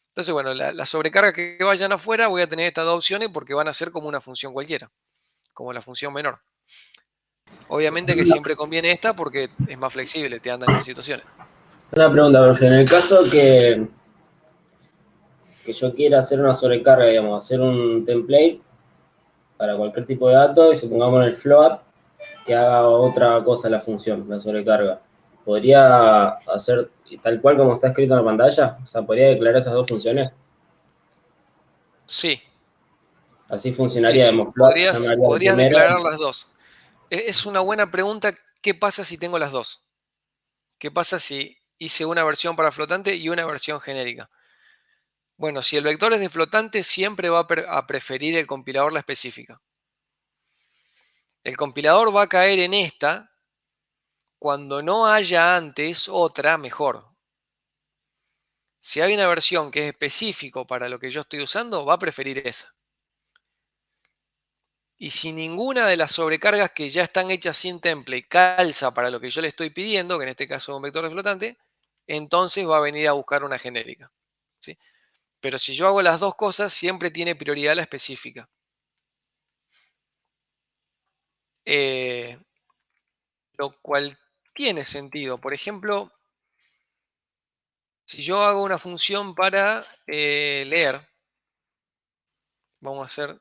Entonces, bueno, la sobrecarga que vayan afuera, voy a tener estas dos opciones porque van a ser como una función cualquiera, como la función menor. Obviamente que siempre conviene esta porque es más flexible, te anda en esas situaciones. Una pregunta, profe. En el caso que yo quiera hacer una sobrecarga, digamos, hacer un template para cualquier tipo de dato y supongamos en el float que haga otra cosa la función, la sobrecarga. ¿Podría hacer tal cual como está escrito en la pantalla? O sea, ¿podría declarar esas dos funciones? Sí, Así sí, funcionaría, sí. digamos, float llamaría al Podrías primero. declarar las dos. Es una buena pregunta. ¿Qué pasa si tengo las dos? ¿Qué pasa si hice una versión para flotante y una versión genérica? Bueno, si el vector es de flotante, siempre va a preferir el compilador la específica. El compilador va a caer en esta cuando no haya antes otra mejor. Si hay una versión que es específico para lo que yo estoy usando, va a preferir esa. Y si ninguna de las sobrecargas que ya están hechas sin template calza para lo que yo le estoy pidiendo, que en este caso es un vector de flotante, entonces va a venir a buscar una genérica. ¿Sí? Pero si yo hago las dos cosas, siempre tiene prioridad la específica. Lo cual tiene sentido. Por ejemplo, si yo hago una función para leer, vamos a hacer,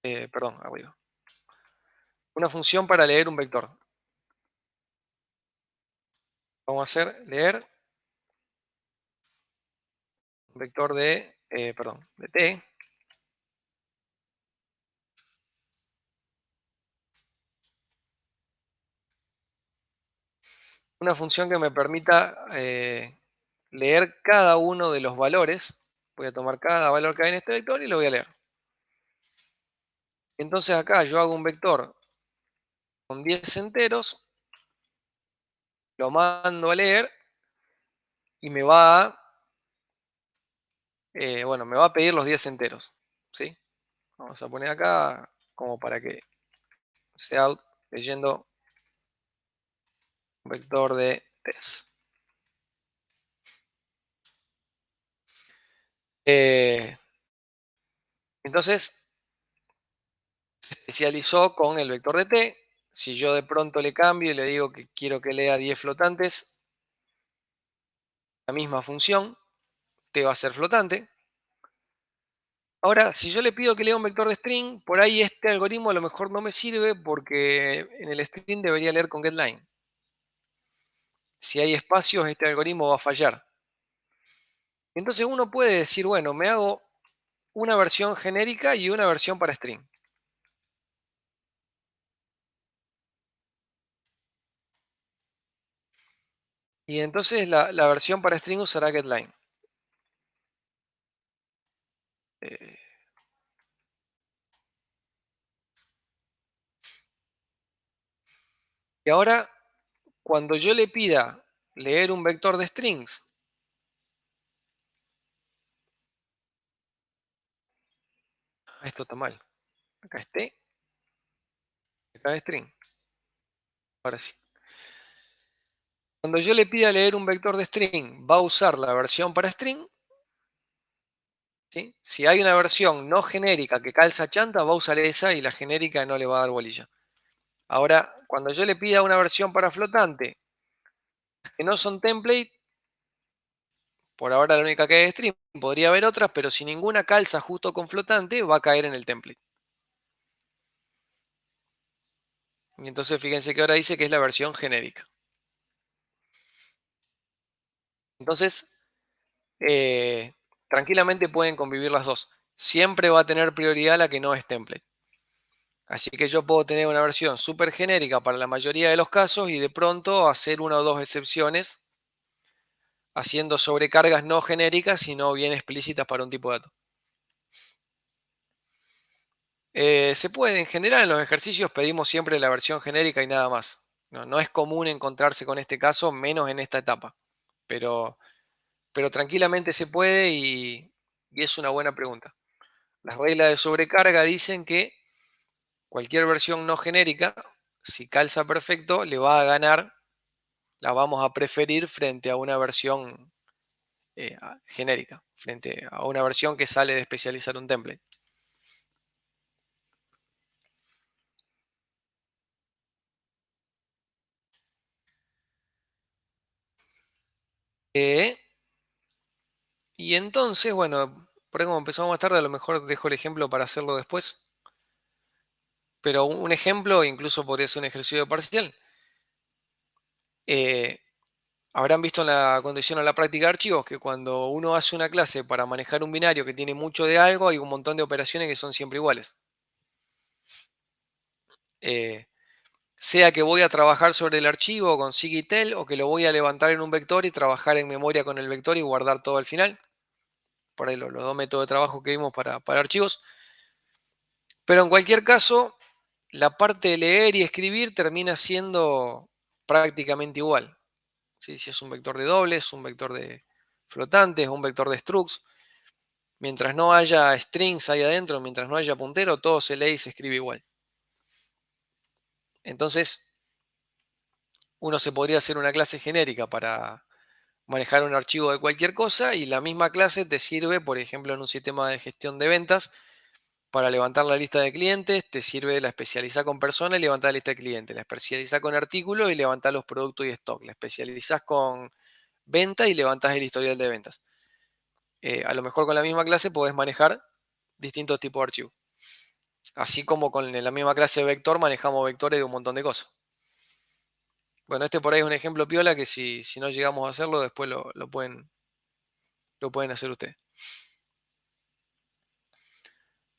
perdón, arriba. Una función para leer un vector. Vamos a hacer leer un vector de, perdón, de t. Una función que me permita leer cada uno de los valores. Voy a tomar cada valor que hay en este vector y lo voy a leer. Entonces acá yo hago un vector con 10 enteros, lo mando a leer y me va a, bueno, me va a pedir los 10 enteros. ¿Sí? Vamos a poner acá como para que sea leyendo un vector de test. Entonces, se especializó con el vector de t. Si yo de pronto le cambio y le digo que quiero que lea 10 flotantes, la misma función, t va a ser flotante. Ahora, si yo le pido que lea un vector de string, por ahí este algoritmo a lo mejor no me sirve porque en el string debería leer con getLine. Si hay espacios, este algoritmo va a fallar. Entonces uno puede decir, bueno, me hago una versión genérica y una versión para string. Y entonces la versión para string usará getLine. Y ahora, cuando yo le pida leer un vector de strings, esto está mal. Acá es t, acá es string. Ahora sí. Cuando yo le pida leer un vector de string, va a usar la versión para string. ¿Sí? Si hay una versión no genérica que calza chanta, va a usar esa y la genérica no le va a dar bolilla. Ahora, cuando yo le pida una versión para flotante que no son template, por ahora la única que hay es stream, podría haber otras, pero si ninguna calza justo con flotante, va a caer en el template. Y entonces fíjense que ahora dice que es la versión genérica. Entonces, tranquilamente pueden convivir las dos. Siempre va a tener prioridad la que no es template. Así que yo puedo tener una versión súper genérica para la mayoría de los casos y de pronto hacer una o dos excepciones haciendo sobrecargas no genéricas, sino bien explícitas para un tipo de dato. Se puede, en general en los ejercicios pedimos siempre la versión genérica y nada más. No es común encontrarse con este caso, menos en esta etapa. Pero tranquilamente se puede y es una buena pregunta. Las reglas de sobrecarga dicen que cualquier versión no genérica, si calza perfecto, le va a ganar, la vamos a preferir frente a una versión genérica, frente a una versión que sale de especializar un template. Y entonces, bueno, por ahí como empezamos más tarde, a lo mejor dejo el ejemplo para hacerlo después. Pero un ejemplo, incluso podría ser un ejercicio parcial. Habrán visto en la condición a la práctica de archivos que cuando uno hace una clase para manejar un binario que tiene mucho de algo, hay un montón de operaciones que son siempre iguales. Sea que voy a trabajar sobre el archivo con sig y tel, o que lo voy a levantar en un vector y trabajar en memoria con el vector y guardar todo al final. Por ahí los dos métodos de trabajo que vimos para archivos. Pero en cualquier caso, la parte de leer y escribir termina siendo prácticamente igual. ¿Sí? Si es un vector de dobles, un vector de flotantes, un vector de structs. Mientras no haya strings ahí adentro, mientras no haya puntero, todo se lee y se escribe igual. Entonces, uno se podría hacer una clase genérica para manejar un archivo de cualquier cosa y la misma clase te sirve, por ejemplo, en un sistema de gestión de ventas, para levantar la lista de clientes, te sirve la especializar con persona y levantar la lista de clientes, la especializar con artículos y levantar los productos y stock, la especializás con venta y levantás el historial de ventas. A lo mejor con la misma clase podés manejar distintos tipos de archivos. Así como con la misma clase de vector manejamos vectores de un montón de cosas. Bueno, este por ahí es un ejemplo piola que si no llegamos a hacerlo, después lo pueden hacer ustedes.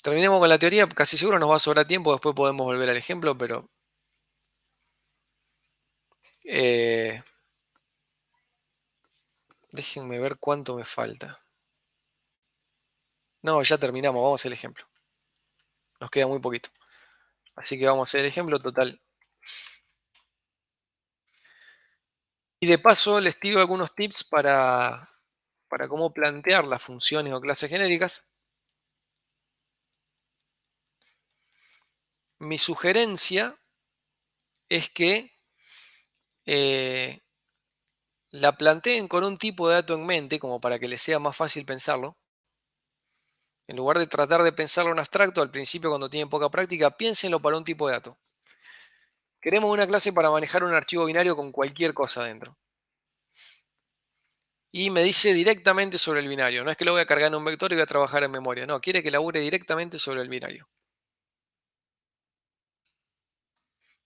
Terminemos con la teoría, casi seguro nos va a sobrar tiempo, después podemos volver al ejemplo, pero déjenme ver cuánto me falta. No, ya terminamos, vamos a hacer el ejemplo. Nos queda muy poquito. Así que vamos a hacer el ejemplo total. Y de paso les tiro algunos tips para cómo plantear las funciones o clases genéricas. Mi sugerencia es que la planteen con un tipo de dato en mente, como para que les sea más fácil pensarlo. En lugar de tratar de pensarlo en abstracto, al principio cuando tienen poca práctica, piénsenlo para un tipo de dato. Queremos una clase para manejar un archivo binario con cualquier cosa dentro. Y me dice directamente sobre el binario. No es que lo voy a cargar en un vector y voy a trabajar en memoria. No, quiere que labure directamente sobre el binario.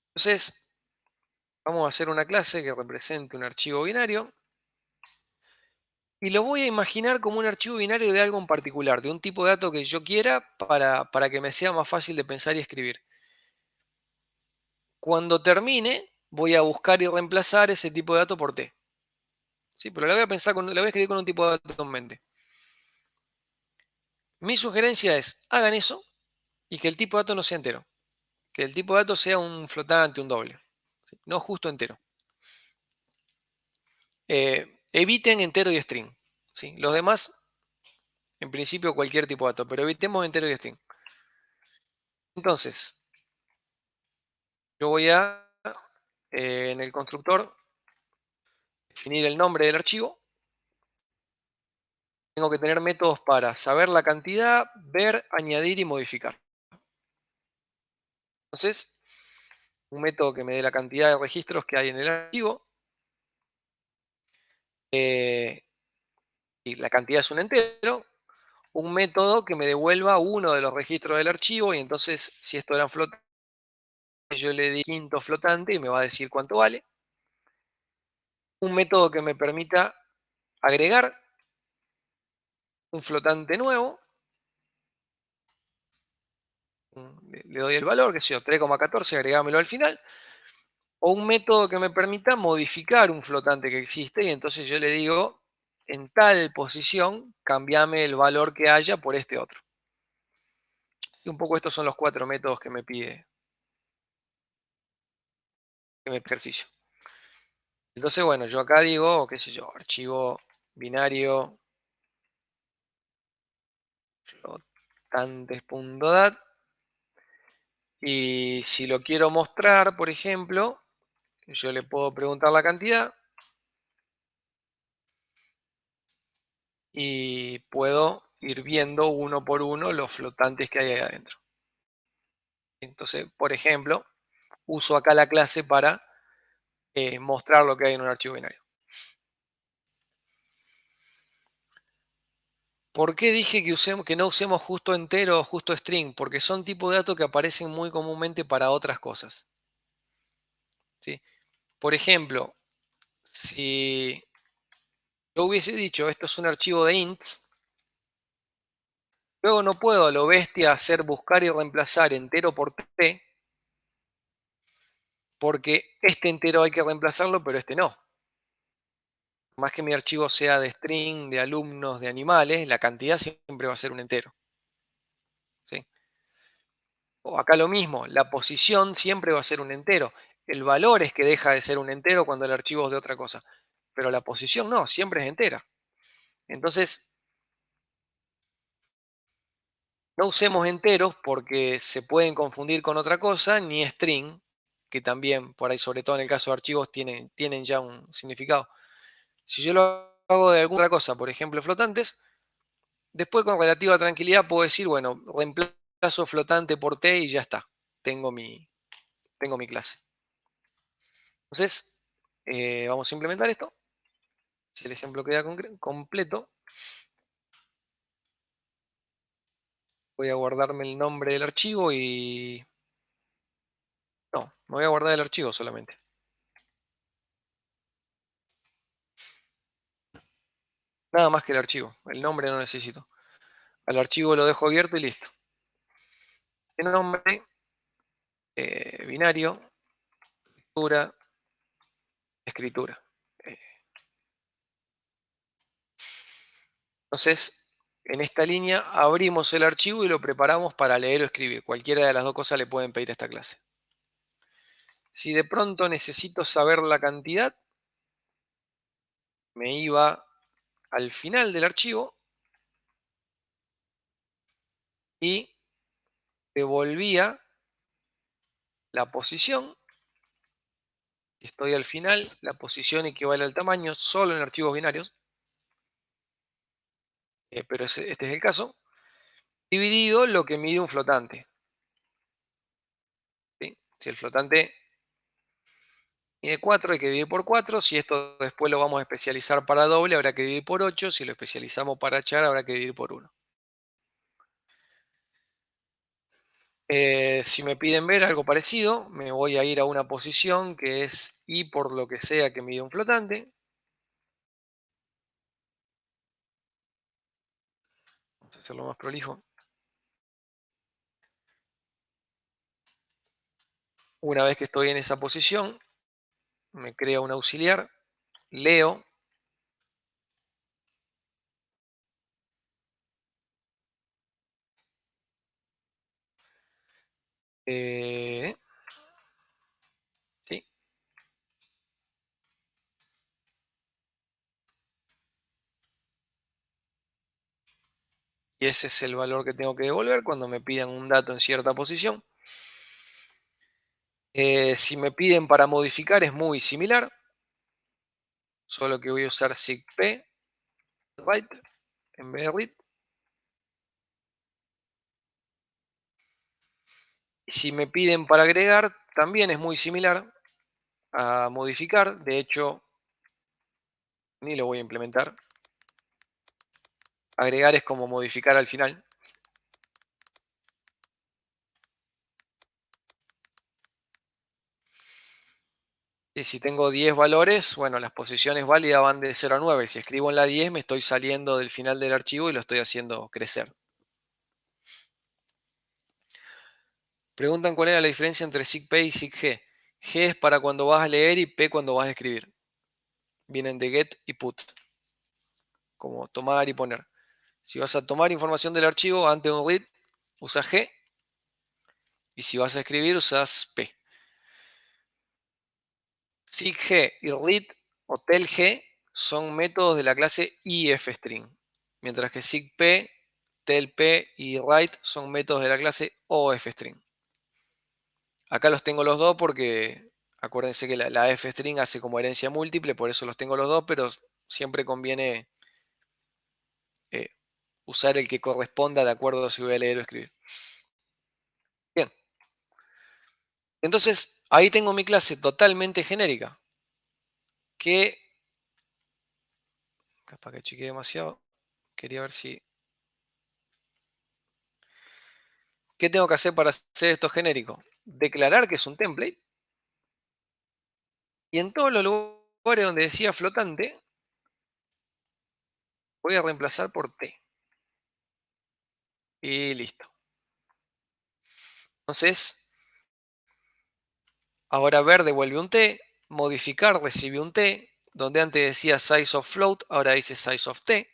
Entonces, vamos a hacer una clase que represente un archivo binario. Y lo voy a imaginar como un archivo binario de algo en particular, de un tipo de dato que yo quiera para que me sea más fácil de pensar y escribir. Cuando termine, voy a buscar y reemplazar ese tipo de dato por t. ¿Sí? Pero la voy a escribir con un tipo de dato en mente. Mi sugerencia es, hagan eso y que el tipo de dato no sea entero. Que el tipo de dato sea un flotante, un doble. ¿Sí? No justo entero. Eviten entero y string. ¿Sí? Los demás, en principio, cualquier tipo de dato, pero evitemos entero y string. Entonces, yo voy a, en el constructor, definir el nombre del archivo. Tengo que tener métodos para saber la cantidad, ver, añadir y modificar. Entonces, un método que me dé la cantidad de registros que hay en el archivo, y la cantidad es un entero, un método que me devuelva uno de los registros del archivo, y entonces si esto eran flotantes, yo le di quinto flotante y me va a decir cuánto vale. Un método que me permita agregar un flotante nuevo, le doy el valor, que sé yo, 3,14, agregámelo al final, o un método que me permita modificar un flotante que existe y entonces yo le digo, en tal posición, cambiame el valor que haya por este otro. Y un poco estos son los 4 métodos que me pide el ejercicio. Entonces, bueno, yo acá digo, qué sé yo, archivo binario flotantes.dat, y si lo quiero mostrar, por ejemplo, yo le puedo preguntar la cantidad y puedo ir viendo uno por uno los flotantes que hay ahí adentro. Entonces, por ejemplo, uso acá la clase para mostrar lo que hay en un archivo binario. ¿Por qué dije que no usemos justo entero o justo string? Porque son tipos de datos que aparecen muy comúnmente para otras cosas. ¿Sí? Por ejemplo, si yo hubiese dicho esto es un archivo de ints, luego no puedo a lo bestia hacer buscar y reemplazar entero por t, porque este entero hay que reemplazarlo, pero este no. Más que mi archivo sea de string, de alumnos, de animales, la cantidad siempre va a ser un entero. ¿Sí? O acá lo mismo, la posición siempre va a ser un entero. El valor es que deja de ser un entero cuando el archivo es de otra cosa. Pero la posición no, siempre es entera. Entonces, no usemos enteros porque se pueden confundir con otra cosa, ni string, que también, por ahí, sobre todo en el caso de archivos, tienen ya un significado. Si yo lo hago de alguna otra cosa, por ejemplo, flotantes, después con relativa tranquilidad puedo decir, bueno, reemplazo flotante por t y ya está. Tengo mi clase. Entonces, vamos a implementar esto. Si el ejemplo queda completo, voy a guardarme el nombre del archivo y... No, me voy a guardar el archivo solamente. Nada más que el archivo. El nombre no necesito. Al archivo lo dejo abierto y listo. El nombre, binario, lectura, escritura. Entonces, en esta línea abrimos el archivo y lo preparamos para leer o escribir. Cualquiera de las dos cosas le pueden pedir a esta clase. Si de pronto necesito saber la cantidad, me iba al final del archivo y devolvía la posición. Estoy al final, la posición equivale al tamaño solo en archivos binarios, pero este es el caso, dividido lo que mide un flotante. ¿Sí? Si el flotante mide 4, hay que dividir por 4. Si esto después lo vamos a especializar para doble, habrá que dividir por 8. Si lo especializamos para char, habrá que dividir por 1. Si me piden ver algo parecido, me voy a ir a una posición que es i por lo que sea que mide un flotante. Vamos a hacerlo más prolijo. Una vez que estoy en esa posición, me crea un auxiliar, leo, ¿sí? Y ese es el valor que tengo que devolver cuando me pidan un dato en cierta posición. Si me piden para modificar es muy similar, solo que voy a usar sigp write en vez de read. Si me piden para agregar, también es muy similar a modificar. De hecho, ni lo voy a implementar. Agregar es como modificar al final. Y si tengo 10 valores, bueno, las posiciones válidas van de 0 a 9. Si escribo en la 10, me estoy saliendo del final del archivo y lo estoy haciendo crecer. Preguntan cuál era la diferencia entre sigp y sigg. G es para cuando vas a leer y P cuando vas a escribir. Vienen de get y put, como tomar y poner. Si vas a tomar información del archivo antes de un read, usa G. Y si vas a escribir, usas P. SIG y read o telg son métodos de la clase ifstring, mientras que sigp, telp y write son métodos de la clase ofstring. Acá los tengo los dos porque acuérdense que la fstring hace como herencia múltiple, por eso los tengo los dos, pero siempre conviene eh, usar el que corresponda de acuerdo a si voy a leer o escribir. Bien, entonces ahí tengo mi clase totalmente genérica, que capaz que chiqué demasiado, quería ver si... ¿Qué tengo que hacer para hacer esto genérico? Declarar que es un template. Y en todos los lugares donde decía flotante, voy a reemplazar por T. Y listo. Entonces, ahora ver devuelve un T. Modificar recibe un T. Donde antes decía size of float, ahora dice size of T.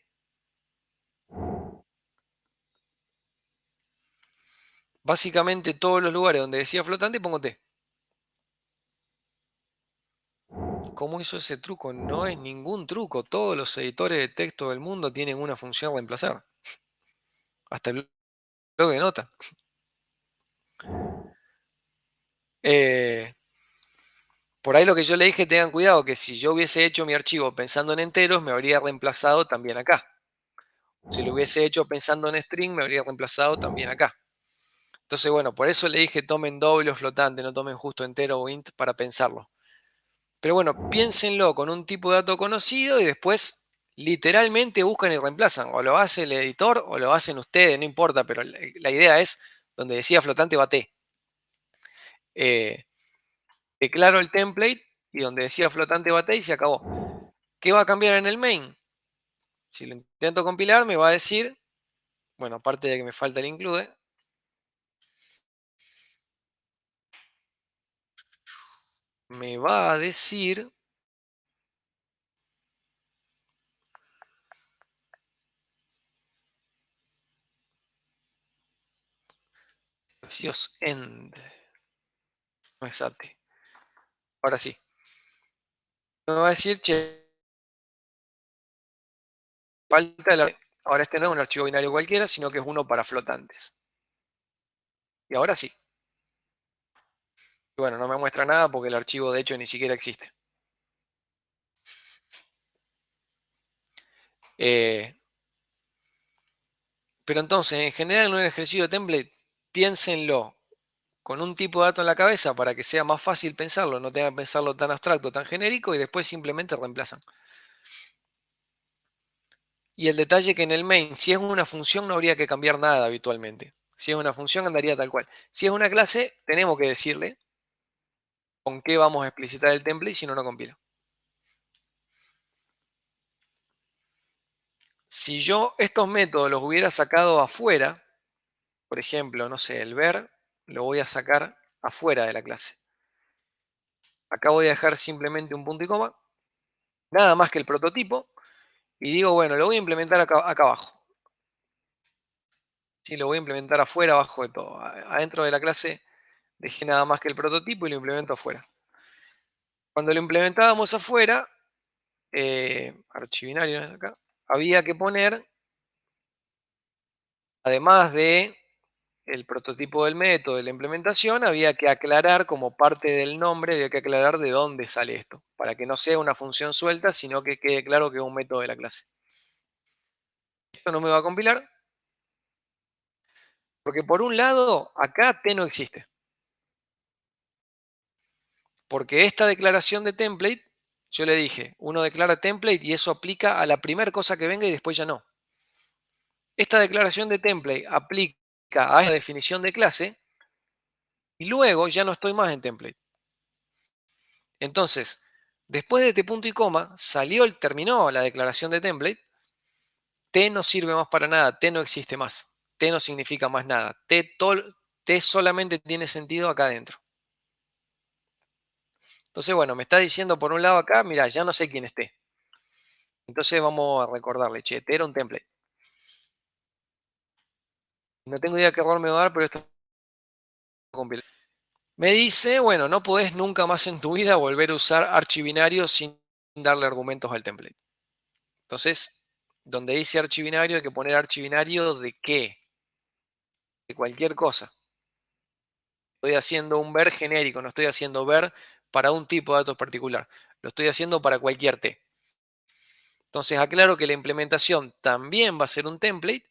Básicamente todos los lugares donde decía flotante pongo T. ¿Cómo hizo ese truco? No es ningún truco. Todos los editores de texto del mundo tienen una función reemplazar. Hasta el blog de nota. Por ahí lo que yo le dije, tengan cuidado, que si yo hubiese hecho mi archivo pensando en enteros, me habría reemplazado también acá. Si lo hubiese hecho pensando en string, me habría reemplazado también acá. Entonces, bueno, por eso le dije tomen doble o flotante, no tomen justo entero o int para pensarlo. Pero bueno, piénsenlo con un tipo de dato conocido y después literalmente buscan y reemplazan. O lo hace el editor o lo hacen ustedes, no importa, pero la idea es, donde decía flotante va T. Declaro el template y donde decía flotante va T y se acabó. ¿Qué va a cambiar en el main? Si lo intento compilar, me va a decir, bueno, aparte de que me falta el include, me va a decir Dios end. No es AT. Ahora sí. Me va a decir, che, falta ahora este no es un archivo binario cualquiera, sino que es uno para flotantes. Y ahora sí. Y bueno, no me muestra nada porque el archivo de hecho ni siquiera existe. Pero entonces, en general, en un ejercicio de template, piénsenlo con un tipo de dato en la cabeza para que sea más fácil pensarlo, no tengan que pensarlo tan abstracto, tan genérico, y después simplemente reemplazan. Y el detalle que en el main, si es una función, no habría que cambiar nada habitualmente. Si es una función, andaría tal cual. Si es una clase, tenemos que decirle con qué vamos a explicitar el template, si no, no compila. Si yo estos métodos los hubiera sacado afuera, por ejemplo, no sé, el ver, lo voy a sacar afuera de la clase. Acá voy a dejar simplemente un punto y coma, nada más que el prototipo, y digo, bueno, lo voy a implementar acá abajo. Sí, lo voy a implementar afuera, abajo de todo. Adentro de la clase dejé nada más que el prototipo y lo implemento afuera. Cuando lo implementábamos afuera, archivinario ¿no es acá? Había que poner, además de el prototipo del método de la implementación, había que aclarar como parte del nombre, había que aclarar de dónde sale esto, para que no sea una función suelta, sino que quede claro que es un método de la clase. Esto no me va a compilar, porque por un lado, acá T no existe. Porque esta declaración de template, yo le dije, uno declara template y eso aplica a la primera cosa que venga y después ya no. Esta declaración de template aplica a esta definición de clase y luego ya no estoy más en template. Entonces, después de este punto y coma, terminó la declaración de template. T no sirve más para nada, T no existe más. T no significa más nada. T solamente tiene sentido acá adentro. Entonces, bueno, me está diciendo por un lado acá, mira, ya no sé quién es T. Entonces vamos a recordarle, che, T era un template. No tengo idea qué error me va a dar, pero esto compila. Me dice, bueno, no podés nunca más en tu vida volver a usar archivinario sin darle argumentos al template. Entonces, donde dice archivinario hay que poner archivinario de qué, de cualquier cosa. Estoy haciendo un ver genérico, no estoy haciendo ver para un tipo de datos particular. Lo estoy haciendo para cualquier T. Entonces aclaro que la implementación también va a ser un template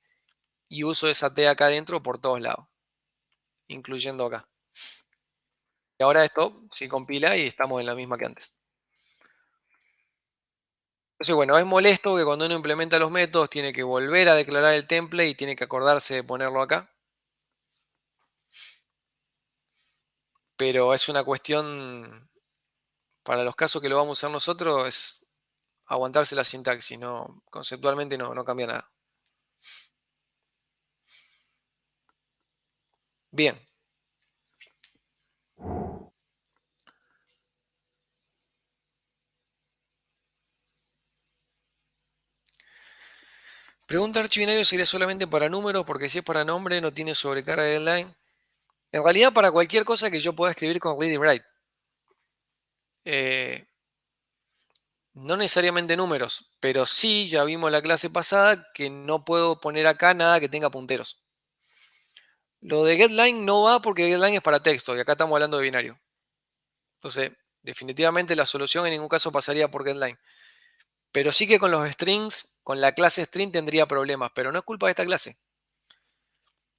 y uso esa T acá adentro por todos lados, incluyendo acá. Y ahora esto sí compila y estamos en la misma que antes. Entonces, bueno, es molesto que cuando uno implementa los métodos tiene que volver a declarar el template y tiene que acordarse de ponerlo acá. Pero es una cuestión, para los casos que lo vamos a usar nosotros, es aguantarse la sintaxis, no, conceptualmente no cambia nada. Bien. Pregunta archivinario sería solamente para números, porque si es para nombre no tiene sobrecarga de deadline. En realidad para cualquier cosa que yo pueda escribir con read y write. No necesariamente números, pero sí, ya vimos la clase pasada que no puedo poner acá nada que tenga punteros. Lo de getLine no va porque getLine es para texto y acá estamos hablando de binario. Entonces, definitivamente la solución en ningún caso pasaría por getLine. Pero sí que con los strings, con la clase string tendría problemas, pero no es culpa de esta clase.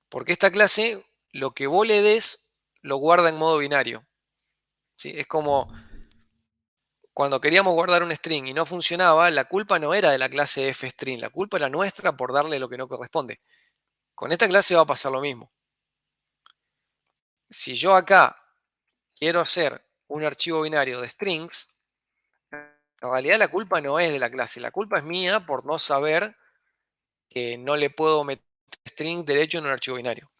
Porque esta clase, lo que vos le des, lo guarda en modo binario. ¿Sí? Es como cuando queríamos guardar un string y no funcionaba, la culpa no era de la clase fstring, la culpa era nuestra por darle lo que no corresponde. Con esta clase va a pasar lo mismo. Si yo acá quiero hacer un archivo binario de strings, en realidad la culpa no es de la clase, la culpa es mía por no saber que no le puedo meter string derecho en un archivo binario.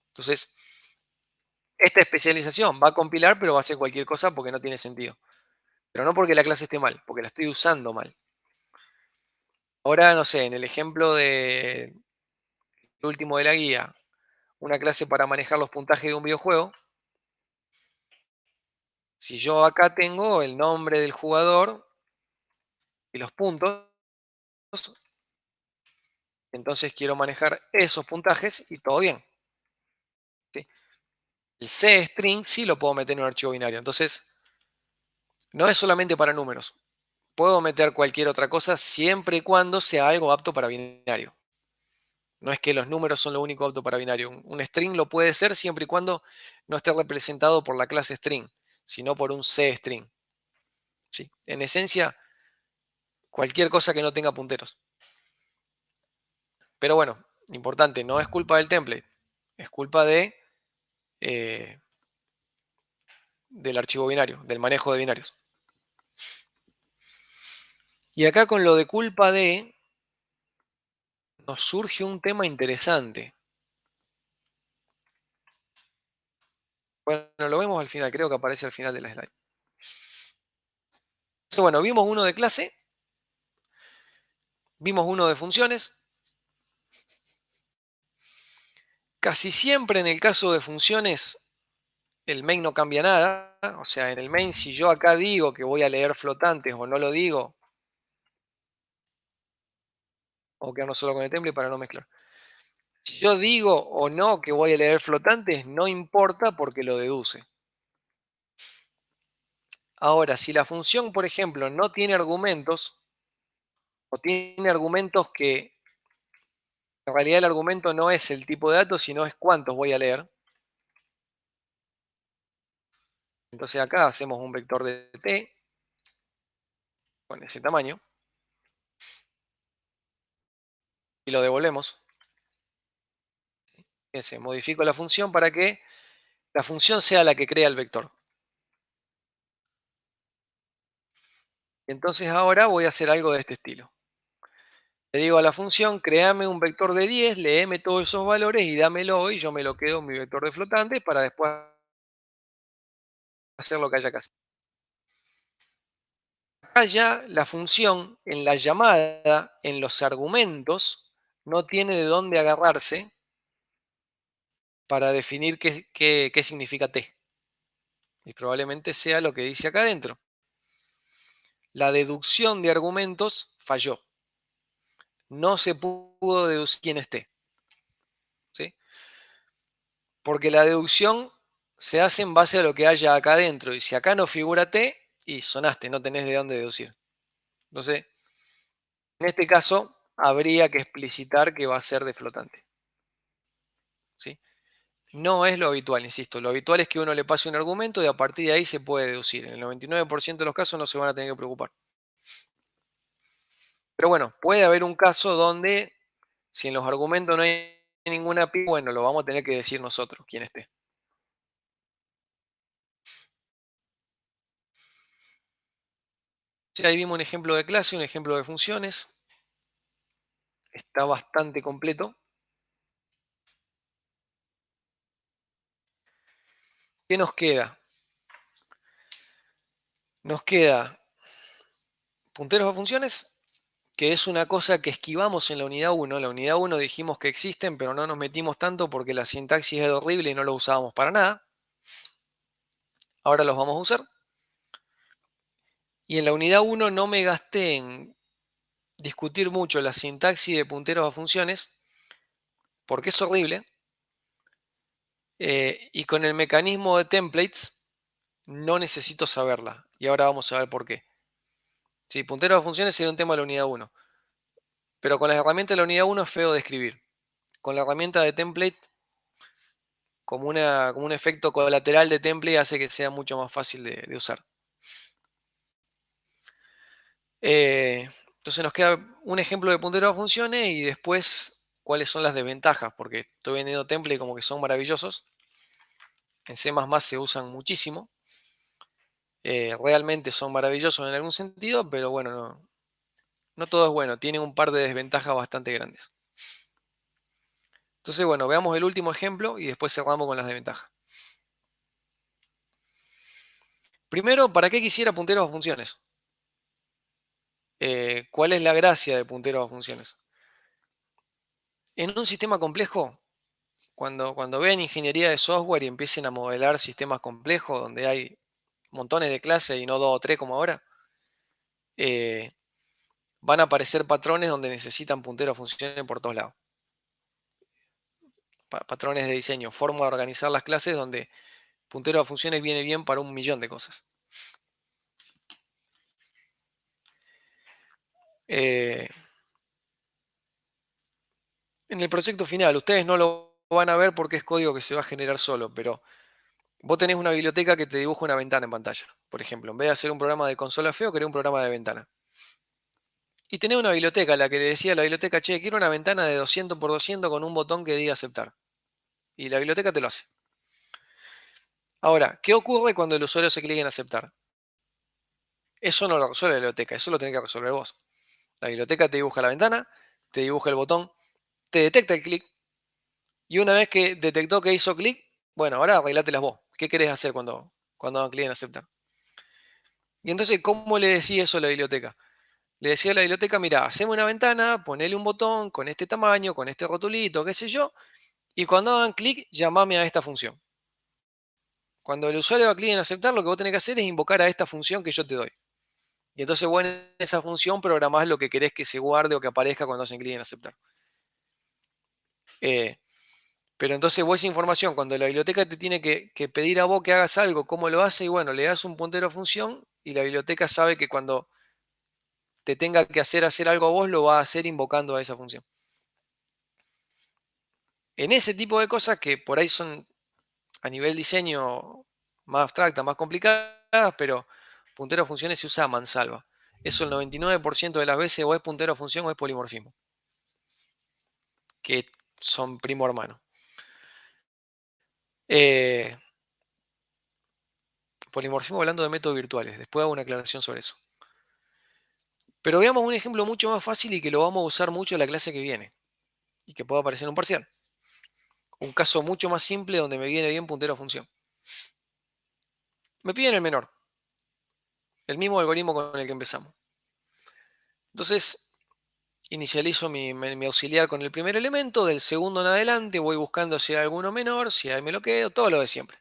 Entonces, esta especialización va a compilar, pero va a hacer cualquier cosa porque no tiene sentido. Pero no porque la clase esté mal, porque la estoy usando mal. Ahora, no sé, en el ejemplo de último de la guía, una clase para manejar los puntajes de un videojuego. Si yo acá tengo el nombre del jugador y los puntos, entonces quiero manejar esos puntajes y todo bien. ¿Sí? El C-string sí lo puedo meter en un archivo binario. Entonces, no es solamente para números. Puedo meter cualquier otra cosa siempre y cuando sea algo apto para binario. No es que los números son lo único apto para binario. Un string lo puede ser siempre y cuando no esté representado por la clase string, sino por un C-string. ¿Sí? En esencia, cualquier cosa que no tenga punteros. Pero bueno, importante, no es culpa del template, es culpa del archivo binario, del manejo de binarios. Y acá con lo de culpa de, nos surge un tema interesante. Bueno, lo vemos al final, creo que aparece al final de la slide. Entonces, bueno, vimos uno de clase, vimos uno de funciones. Casi siempre en el caso de funciones, el main no cambia nada. O sea, en el main, si yo acá digo que voy a leer flotantes o no lo digo, o quedarnos solo con el template para no mezclar. Si yo digo o no que voy a leer flotantes, no importa porque lo deduce. Ahora, si la función, por ejemplo, no tiene argumentos, o tiene argumentos que en realidad el argumento no es el tipo de datos, sino es cuántos voy a leer. Entonces acá hacemos un vector de t con ese tamaño y lo devolvemos. Fíjense, modifico la función para que la función sea la que crea el vector. Entonces ahora voy a hacer algo de este estilo. Le digo a la función, créame un vector de 10, léeme todos esos valores y dámelo y yo me lo quedo en mi vector de flotantes para después hacer lo que haya que hacer. Acá ya la función en la llamada, en los argumentos, no tiene de dónde agarrarse para definir qué significa t. Y probablemente sea lo que dice acá adentro. La deducción de argumentos falló. No se pudo deducir quién es t. ¿Sí? Porque la deducción se hace en base a lo que haya acá adentro. Y si acá no figura t, y sonaste, no tenés de dónde deducir. Entonces, en este caso, habría que explicitar que va a ser de flotante. ¿Sí? No es lo habitual, insisto. Lo habitual es que uno le pase un argumento y a partir de ahí se puede deducir. En el 99% de los casos no se van a tener que preocupar. Pero bueno, puede haber un caso donde, si en los argumentos no hay ninguna pi, bueno, lo vamos a tener que decir nosotros, quién esté. Ahí vimos un ejemplo de clase, un ejemplo de funciones. Está bastante completo. ¿Qué nos queda? Nos queda punteros a funciones, que es una cosa que esquivamos en la unidad 1. En la unidad 1 dijimos que existen, pero no nos metimos tanto porque la sintaxis era horrible y no lo usábamos para nada. Ahora los vamos a usar. Y en la unidad 1 no me gasté en discutir mucho la sintaxis de punteros a funciones, porque es horrible. Y con el mecanismo de templates no necesito saberla. Y ahora vamos a ver por qué. Sí, punteros a funciones sería un tema de la unidad 1. Pero con las herramientas de la unidad 1 es feo de escribir. Con la herramienta de template, como un efecto colateral de template, hace que sea mucho más fácil de usar. Entonces nos queda un ejemplo de puntero a funciones y después cuáles son las desventajas, porque estoy vendiendo template como que son maravillosos. En C++ se usan muchísimo. Realmente son maravillosos en algún sentido, pero bueno, no todo es bueno. Tienen un par de desventajas bastante grandes. Entonces, bueno, veamos el último ejemplo y después cerramos con las desventajas. Primero, ¿para qué quisiera punteros a funciones? ¿Cuál es la gracia de punteros a funciones? En un sistema complejo, cuando vean ingeniería de software y empiecen a modelar sistemas complejos donde hay montones de clases y no dos o tres como ahora, van a aparecer patrones donde necesitan punteros a funciones por todos lados. Patrones de diseño, forma de organizar las clases donde puntero a funciones viene bien para un millón de cosas. En el proyecto final, ustedes no lo van a ver porque es código que se va a generar solo, pero vos tenés una biblioteca que te dibuja una ventana en pantalla. Por ejemplo, en vez de hacer un programa de consola feo, querés un programa de ventana. Y tenés una biblioteca, la que le decía a la biblioteca, che, quiero una ventana de 200 por 200 con un botón que diga aceptar. Y la biblioteca te lo hace. Ahora, ¿qué ocurre cuando el usuario se clica en aceptar? Eso no lo resuelve la biblioteca, eso lo tenés que resolver vos. La biblioteca te dibuja la ventana, te dibuja el botón, te detecta el clic, y una vez que detectó que hizo clic, bueno, ahora arreglátelas vos. ¿Qué querés hacer cuando hagan clic en aceptar? Y entonces, ¿cómo le decía eso a la biblioteca? Le decía a la biblioteca, mira, haceme una ventana, ponele un botón con este tamaño, con este rotulito, qué sé yo, y cuando hagan clic, llamame a esta función. Cuando el usuario haga clic en aceptar, lo que vos tenés que hacer es invocar a esta función que yo te doy. Y entonces vos en esa función programás lo que querés que se guarde o que aparezca cuando hacen clic en aceptar. Pero entonces vos esa información, cuando la biblioteca te tiene que pedir a vos que hagas algo, ¿cómo lo hace? Y bueno, le das un puntero a función y la biblioteca sabe que cuando te tenga que hacer algo a vos, lo va a hacer invocando a esa función. En ese tipo de cosas que por ahí son a nivel diseño más abstractas, más complicadas, pero puntero a funciones se usa a mansalva. Eso el 99% de las veces o es puntero a función o es polimorfismo, que son primo hermano. Polimorfismo hablando de métodos virtuales, después hago una aclaración sobre eso. Pero veamos un ejemplo mucho más fácil y que lo vamos a usar mucho en la clase que viene y que pueda aparecer en un parcial. Un caso mucho más simple donde me viene bien puntero a función. Me piden el menor, el mismo algoritmo con el que empezamos. Entonces, inicializo mi auxiliar con el primer elemento, del segundo en adelante voy buscando si hay alguno menor, si hay me lo quedo, todo lo de siempre.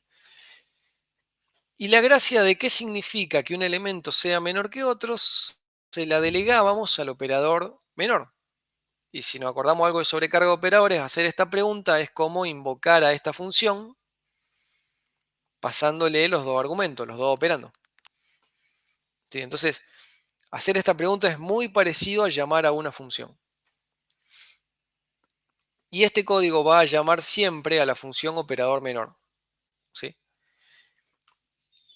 Y la gracia de qué significa que un elemento sea menor que otros, se la delegábamos al operador menor. Y si nos acordamos algo de sobrecarga de operadores, hacer esta pregunta es como invocar a esta función pasándole los dos argumentos, los dos operando. ¿Sí? Entonces, hacer esta pregunta es muy parecido a llamar a una función. Y este código va a llamar siempre a la función operador menor. ¿Sí?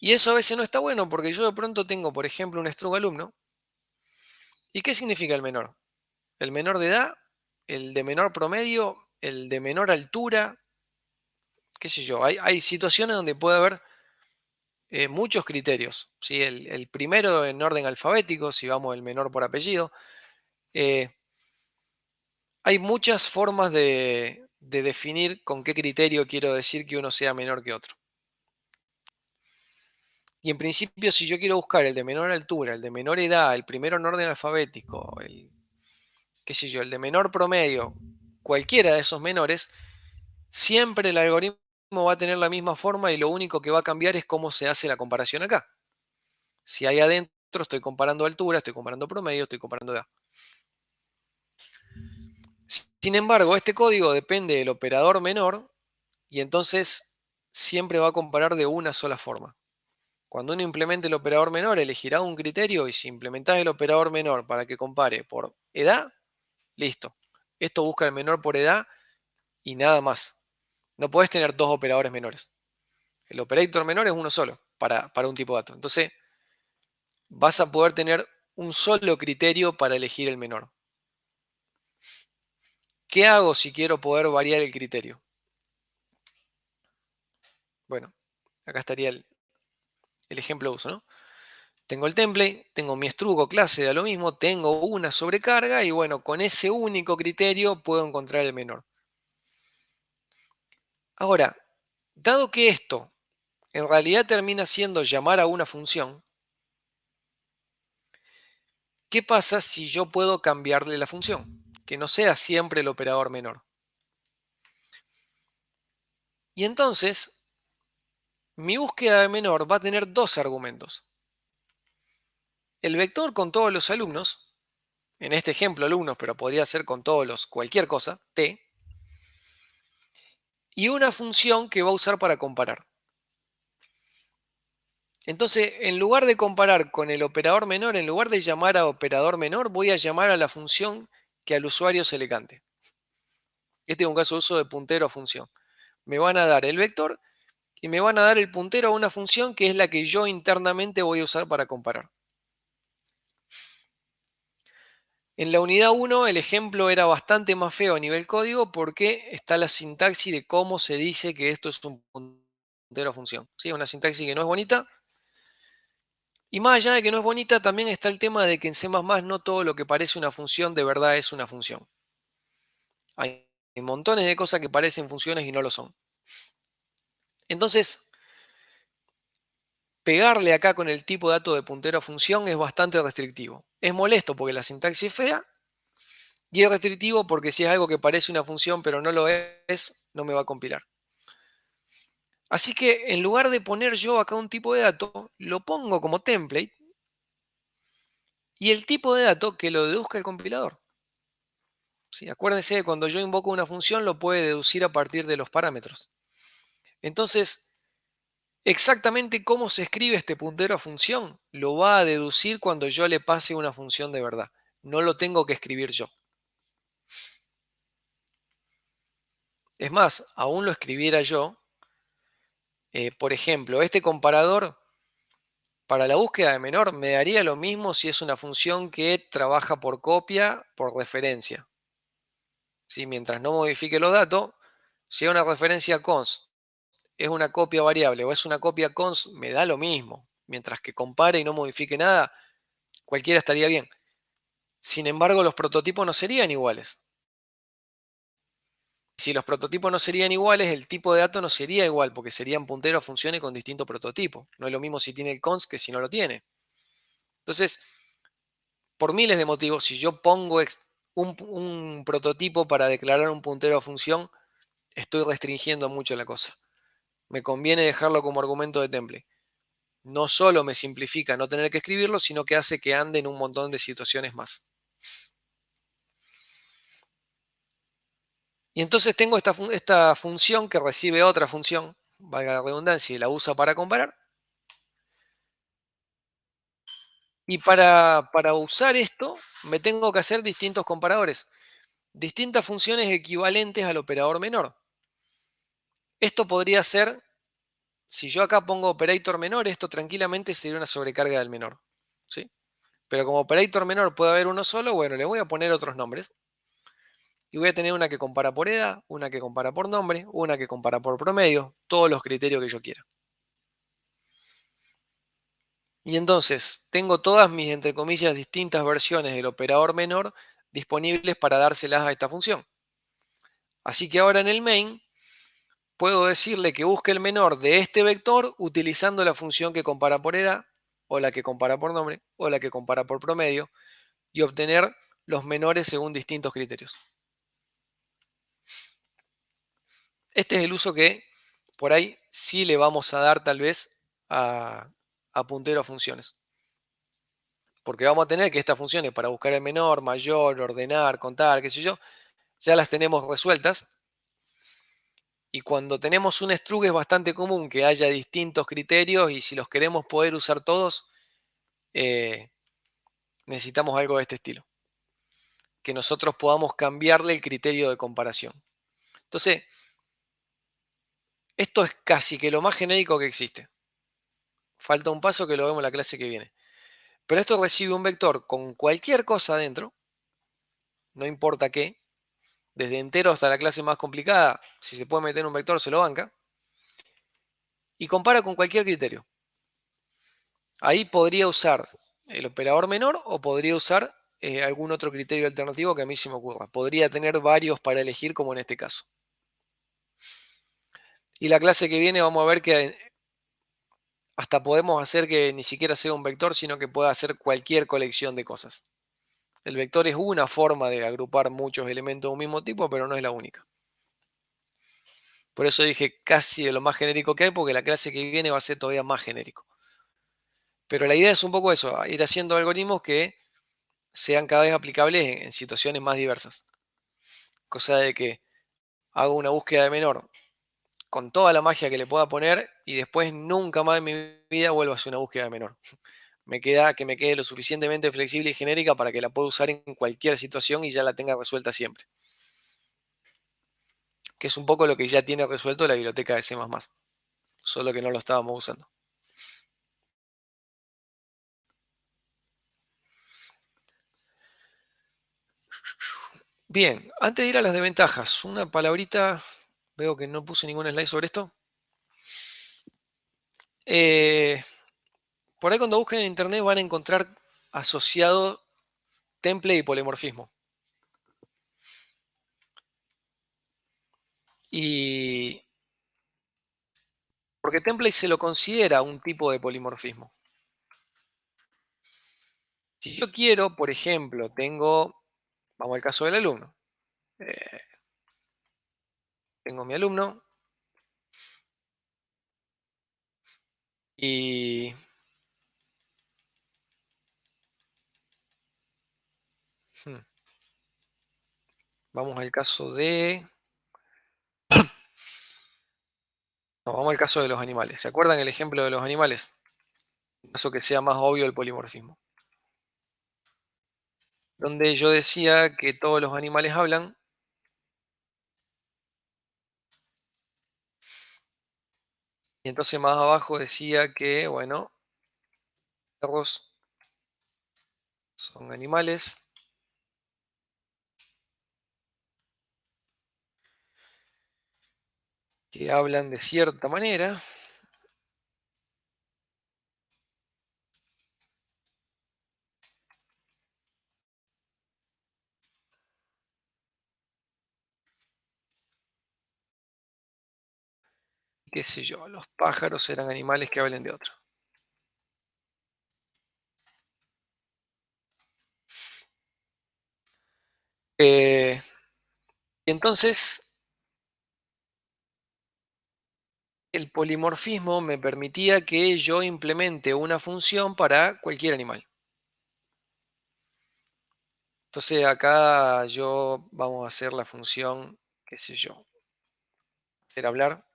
Y eso a veces no está bueno porque yo de pronto tengo, por ejemplo, un strung alumno. ¿Y qué significa el menor? El menor de edad, el de menor promedio, el de menor altura, qué sé yo. Hay situaciones donde puede haber muchos criterios. ¿Sí? El primero en orden alfabético, si vamos el menor por apellido. Hay muchas formas de definir con qué criterio quiero decir que uno sea menor que otro. Y en principio, si yo quiero buscar el de menor altura, el de menor edad, el primero en orden alfabético, qué sé yo, el de menor promedio, cualquiera de esos menores, siempre el algoritmo va a tener la misma forma y lo único que va a cambiar es cómo se hace la comparación acá. Si hay adentro, estoy comparando altura, estoy comparando promedio, estoy comparando edad. Sin embargo, este código depende del operador menor y entonces siempre va a comparar de una sola forma. Cuando uno implemente el operador menor, elegirá un criterio y si implementás el operador menor para que compare por edad, listo. Esto busca el menor por edad y nada más. No podés tener dos operadores menores. El operator menor es uno solo para un tipo de dato. Entonces, vas a poder tener un solo criterio para elegir el menor. ¿Qué hago si quiero poder variar el criterio? Bueno, acá estaría el ejemplo de uso, ¿no? Tengo el template, tengo mi estrugo clase de lo mismo, tengo una sobrecarga y bueno, con ese único criterio puedo encontrar el menor. Ahora, dado que esto en realidad termina siendo llamar a una función, ¿qué pasa si yo puedo cambiarle la función? Que no sea siempre el operador menor. Y entonces, mi búsqueda de menor va a tener dos argumentos. El vector con todos los alumnos, en este ejemplo alumnos, pero podría ser con todos los cualquier cosa, t, y una función que va a usar para comparar. Entonces, en lugar de comparar con el operador menor, en lugar de llamar a operador menor, voy a llamar a la función que al usuario se le cante. Este es un caso de uso de puntero a función. Me van a dar el vector y me van a dar el puntero a una función que es la que yo internamente voy a usar para comparar. En la unidad 1 el ejemplo era bastante más feo a nivel código porque está la sintaxis de cómo se dice que esto es un puntero a función. ¿Sí? Una sintaxis que no es bonita. Y más allá de que no es bonita, también está el tema de que en C++ no todo lo que parece una función de verdad es una función. Hay montones de cosas que parecen funciones y no lo son. Entonces, pegarle acá con el tipo de dato de puntero a función es bastante restrictivo. Es molesto porque la sintaxis es fea y es restrictivo porque si es algo que parece una función pero no lo es, no me va a compilar. Así que en lugar de poner yo acá un tipo de dato, lo pongo como template y el tipo de dato que lo deduzca el compilador. ¿Sí? Acuérdense que cuando yo invoco una función lo puede deducir a partir de los parámetros. Entonces, exactamente cómo se escribe este puntero a función lo va a deducir cuando yo le pase una función de verdad. No lo tengo que escribir yo. Es más, aún lo escribiera yo, Por ejemplo, este comparador para la búsqueda de menor me daría lo mismo si es una función que trabaja por copia, por referencia. ¿Sí? Mientras no modifique los datos, si es una referencia const, es una copia variable o es una copia const, me da lo mismo. Mientras que compare y no modifique nada, cualquiera estaría bien. Sin embargo, los prototipos no serían iguales. Si los prototipos no serían iguales, el tipo de dato no sería igual, porque serían punteros a funciones con distinto prototipo. No es lo mismo si tiene el const que si no lo tiene. Entonces, por miles de motivos, si yo pongo un prototipo para declarar un puntero a función, estoy restringiendo mucho la cosa. Me conviene dejarlo como argumento de template. No solo me simplifica no tener que escribirlo, sino que hace que ande en un montón de situaciones más. Y entonces tengo esta función que recibe otra función, valga la redundancia, y la usa para comparar. Y para usar esto, me tengo que hacer distintos comparadores, distintas funciones equivalentes al operador menor. Esto podría ser, si yo acá pongo operator menor, esto tranquilamente sería una sobrecarga del menor, ¿sí? Pero como operator menor puede haber uno solo, bueno, le voy a poner otros nombres. Y voy a tener una que compara por edad, una que compara por nombre, una que compara por promedio, todos los criterios que yo quiera. Y entonces tengo todas mis, entre comillas, distintas versiones del operador menor disponibles para dárselas a esta función. Así que ahora en el main puedo decirle que busque el menor de este vector utilizando la función que compara por edad, o la que compara por nombre, o la que compara por promedio, y obtener los menores según distintos criterios. Este es el uso que por ahí sí le vamos a dar tal vez a puntero a funciones. Porque vamos a tener que estas funciones para buscar el menor, mayor, ordenar, contar, qué sé yo, ya las tenemos resueltas. Y cuando tenemos un struct es bastante común que haya distintos criterios y si los queremos poder usar todos, necesitamos algo de este estilo. Que nosotros podamos cambiarle el criterio de comparación. Entonces, esto es casi que lo más genérico que existe. Falta un paso que lo vemos en la clase que viene. Pero esto recibe un vector con cualquier cosa dentro, no importa qué, desde entero hasta la clase más complicada, si se puede meter un vector se lo banca, y compara con cualquier criterio. Ahí podría usar el operador menor o podría usar algún otro criterio alternativo que a mí se me ocurra. Podría tener varios para elegir como en este caso. Y la clase que viene vamos a ver que hasta podemos hacer que ni siquiera sea un vector, sino que pueda hacer cualquier colección de cosas. El vector es una forma de agrupar muchos elementos de un mismo tipo, pero no es la única. Por eso dije casi de lo más genérico que hay, porque la clase que viene va a ser todavía más genérico. Pero la idea es un poco eso, ir haciendo algoritmos que sean cada vez aplicables en situaciones más diversas. Cosa de que hago una búsqueda de menor con toda la magia que le pueda poner y después nunca más en mi vida vuelvo a hacer una búsqueda de menor. Que me quede lo suficientemente flexible y genérica para que la pueda usar en cualquier situación y ya la tenga resuelta siempre. Que es un poco lo que ya tiene resuelto la biblioteca de C++, solo que no lo estábamos usando. Bien, antes de ir a las desventajas, una palabrita, veo que no puse ningún slide sobre esto. Por ahí cuando busquen en internet van a encontrar asociado template y polimorfismo. Y porque template se lo considera un tipo de polimorfismo. Si yo quiero, por ejemplo, vamos al caso del alumno. Tengo mi alumno y vamos al caso de... No, vamos al caso de los animales. ¿Se acuerdan el ejemplo de los animales? En caso que sea más obvio el polimorfismo. Donde yo decía que todos los animales hablan. Y entonces más abajo decía que, bueno, perros son animales que hablan de cierta manera, qué sé yo, los pájaros eran animales que hablan de otro. Eh, y entonces el polimorfismo me permitía que yo implemente una función para cualquier animal. Entonces acá vamos a hacer la función, qué sé yo, hacer hablar,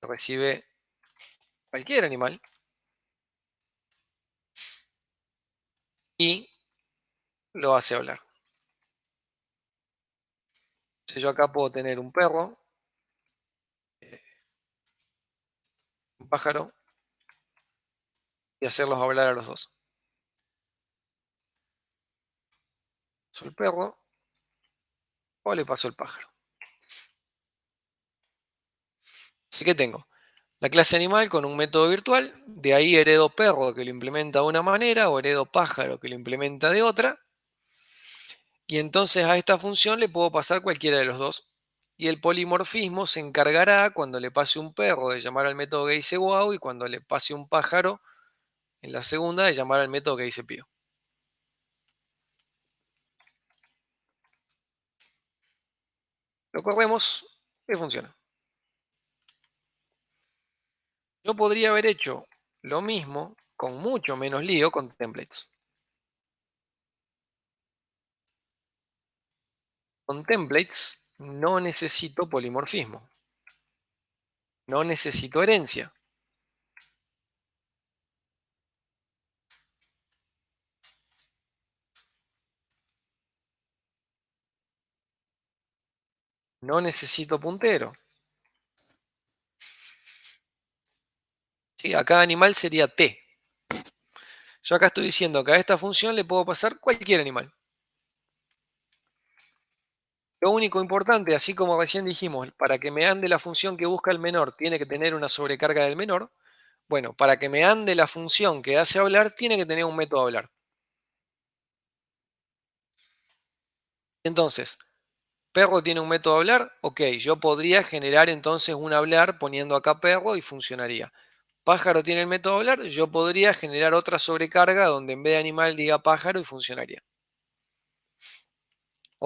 recibe cualquier animal y lo hace hablar. Entonces yo acá puedo tener un perro, eh, un pájaro y hacerlos hablar a los dos. Paso el perro o le paso el pájaro. Así que tengo la clase animal con un método virtual, de ahí heredo perro que lo implementa de una manera o heredo pájaro que lo implementa de otra, y entonces a esta función le puedo pasar cualquiera de los dos. Y el polimorfismo se encargará cuando le pase un perro de llamar al método que dice wow y cuando le pase un pájaro en la segunda de llamar al método que dice pío. Lo corremos y funciona. Yo podría haber hecho lo mismo con mucho menos lío con templates. Con templates no necesito polimorfismo, no necesito herencia. No necesito puntero. ¿Sí? Acá animal sería T. Yo acá estoy diciendo que a esta función le puedo pasar cualquier animal. Lo único importante, así como recién dijimos, para que me ande la función que busca el menor, tiene que tener una sobrecarga del menor. Bueno, para que me ande la función que hace hablar, tiene que tener un método hablar. Entonces, perro tiene un método hablar, ok, yo podría generar entonces un hablar poniendo acá perro y funcionaría. Pájaro tiene el método hablar, yo podría generar otra sobrecarga donde en vez de animal diga pájaro y funcionaría.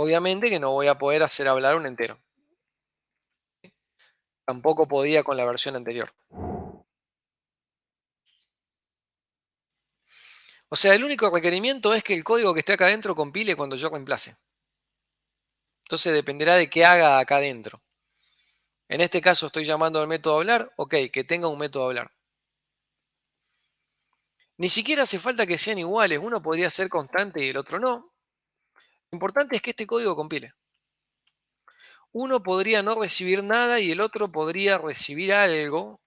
Obviamente que no voy a poder hacer hablar un entero. Tampoco podía con la versión anterior. O sea, el único requerimiento es que el código que esté acá adentro compile cuando yo reemplace. Entonces dependerá de qué haga acá adentro. En este caso estoy llamando al método hablar, ok, que tenga un método hablar. Ni siquiera hace falta que sean iguales, uno podría ser constante y el otro no. Lo importante es que este código compile. Uno podría no recibir nada y el otro podría recibir algo.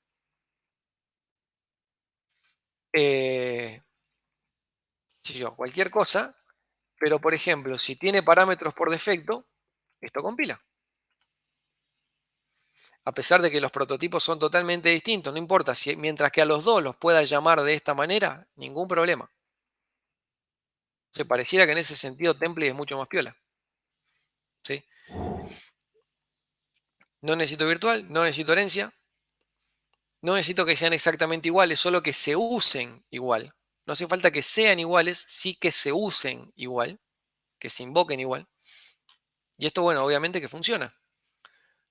Si yo, cualquier cosa, pero por ejemplo, si tiene parámetros por defecto, esto compila. A pesar de que los prototipos son totalmente distintos, no importa, si, mientras que a los dos los pueda llamar de esta manera, ningún problema. Se pareciera que en ese sentido template es mucho más piola. ¿Sí? No necesito virtual, no necesito herencia, no necesito que sean exactamente iguales, solo que se usen igual. No hace falta que sean iguales, sí que se usen igual, que se invoquen igual. Y esto, bueno, obviamente que funciona.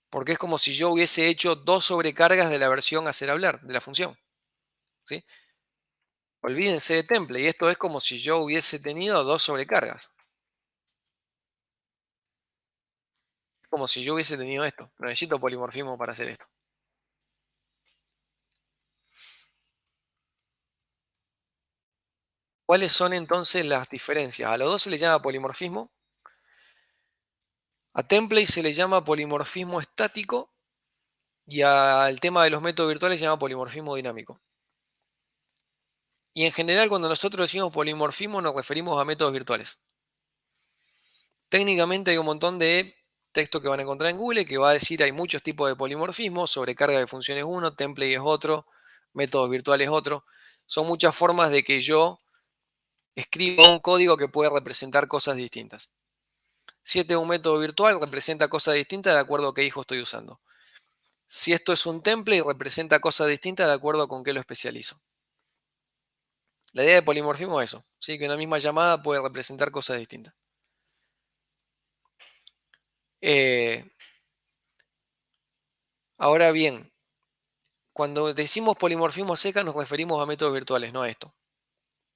Porque es como si yo hubiese hecho dos sobrecargas de la versión hacer hablar, de la función. ¿Sí? Olvídense de template, y esto es como si yo hubiese tenido dos sobrecargas. Como si yo hubiese tenido esto. No necesito polimorfismo para hacer esto. ¿Cuáles son entonces las diferencias? A los dos se les llama polimorfismo. A template se le llama polimorfismo estático y al tema de los métodos virtuales se llama polimorfismo dinámico. Y en general, cuando nosotros decimos polimorfismo, nos referimos a métodos virtuales. Técnicamente hay un montón de texto que van a encontrar en Google que va a decir hay muchos tipos de polimorfismo, sobrecarga de funciones uno, template es otro, métodos virtuales otro. Son muchas formas de que yo escriba un código que puede representar cosas distintas. Si este es un método virtual, representa cosas distintas de acuerdo a qué hijo estoy usando. Si esto es un template, representa cosas distintas de acuerdo con qué lo especializo. La idea de polimorfismo es eso, ¿sí? Que una misma llamada puede representar cosas distintas. Ahora bien, cuando decimos polimorfismo seca nos referimos a métodos virtuales, no a esto.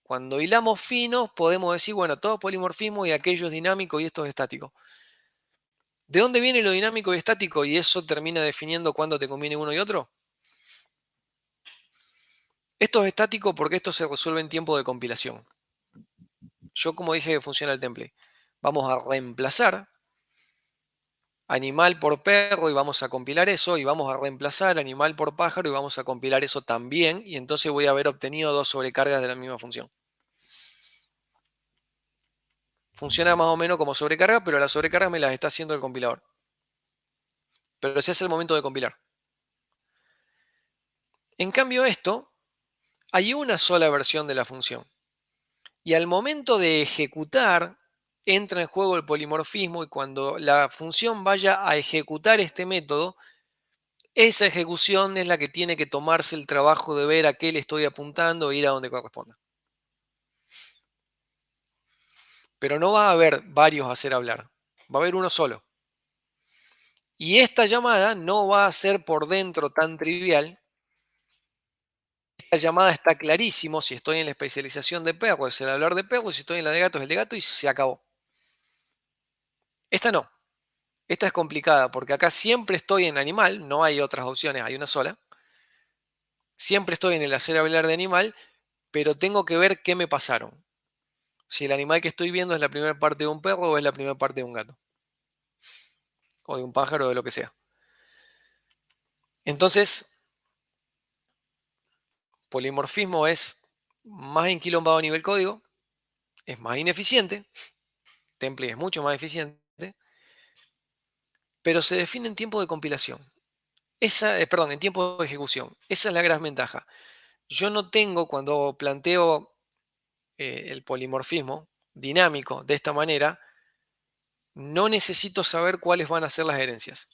Cuando hilamos finos podemos decir, bueno, todo es polimorfismo y aquello es dinámico y esto es estático. ¿De dónde viene lo dinámico y estático y eso termina definiendo cuándo te conviene uno y otro? Esto es estático porque esto se resuelve en tiempo de compilación. Yo como dije que funciona el template. Vamos a reemplazar animal por perro y vamos a compilar eso y vamos a reemplazar animal por pájaro y vamos a compilar eso también y entonces voy a haber obtenido dos sobrecargas de la misma función. Funciona más o menos como sobrecarga, pero las sobrecargas me las está haciendo el compilador. Pero ese es el momento de compilar. En cambio esto, hay una sola versión de la función. Y al momento de ejecutar, entra en juego el polimorfismo y cuando la función vaya a ejecutar este método, esa ejecución es la que tiene que tomarse el trabajo de ver a qué le estoy apuntando e ir a donde corresponda. Pero no va a haber varios a hacer hablar, va a haber uno solo. Y esta llamada no va a ser por dentro tan trivial. Esta llamada está clarísimo, si estoy en la especialización de perro es el hablar de perro, si estoy en la de gato es el de gato y se acabó. Esta no. Esta es complicada porque acá siempre estoy en animal, no hay otras opciones, hay una sola. Siempre estoy en el hacer hablar de animal, pero tengo que ver qué me pasaron. Si el animal que estoy viendo es la primera parte de un perro o es la primera parte de un gato. O de un pájaro o de lo que sea. Entonces, polimorfismo es más enquilombado a nivel código, es más ineficiente, template es mucho más eficiente, pero se define en tiempo de compilación. Perdón, en tiempo de ejecución. Esa es la gran ventaja. Yo no tengo, cuando planteo el polimorfismo dinámico de esta manera, no necesito saber cuáles van a ser las herencias.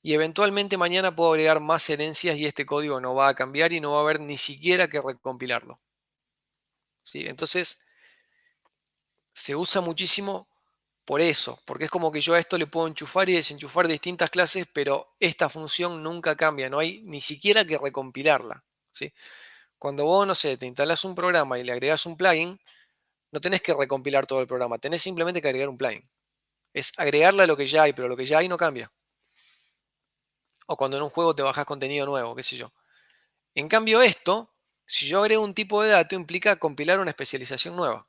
Y eventualmente mañana puedo agregar más herencias y este código no va a cambiar y no va a haber ni siquiera que recompilarlo. ¿Sí? Entonces, se usa muchísimo por eso, porque es como que yo a esto le puedo enchufar y desenchufar distintas clases, pero esta función nunca cambia, no hay ni siquiera que recompilarla. ¿Sí? Cuando vos, no sé, te instalas un programa y le agregas un plugin, no tenés que recompilar todo el programa, tenés simplemente que agregar un plugin. Es agregarle a lo que ya hay, pero lo que ya hay no cambia. O cuando en un juego te bajas contenido nuevo, qué sé yo. En cambio esto, si yo agrego un tipo de dato, implica compilar una especialización nueva.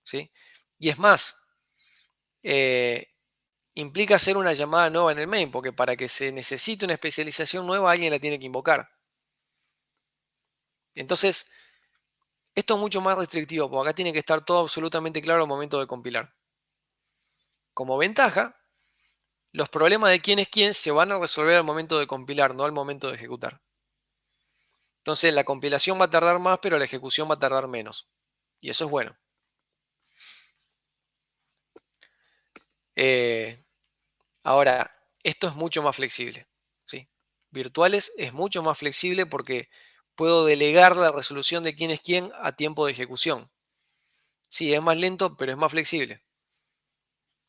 ¿Sí? Y es más, eh, implica hacer una llamada nueva en el main, porque para que se necesite una especialización nueva, alguien la tiene que invocar. Entonces, esto es mucho más restrictivo, porque acá tiene que estar todo absolutamente claro al momento de compilar. Como ventaja, los problemas de quién es quién se van a resolver al momento de compilar, no al momento de ejecutar. Entonces, la compilación va a tardar más, pero la ejecución va a tardar menos. Y eso es bueno. Ahora, esto es mucho más flexible. ¿Sí? Virtuales es mucho más flexible porque puedo delegar la resolución de quién es quién a tiempo de ejecución. Sí, es más lento, pero es más flexible.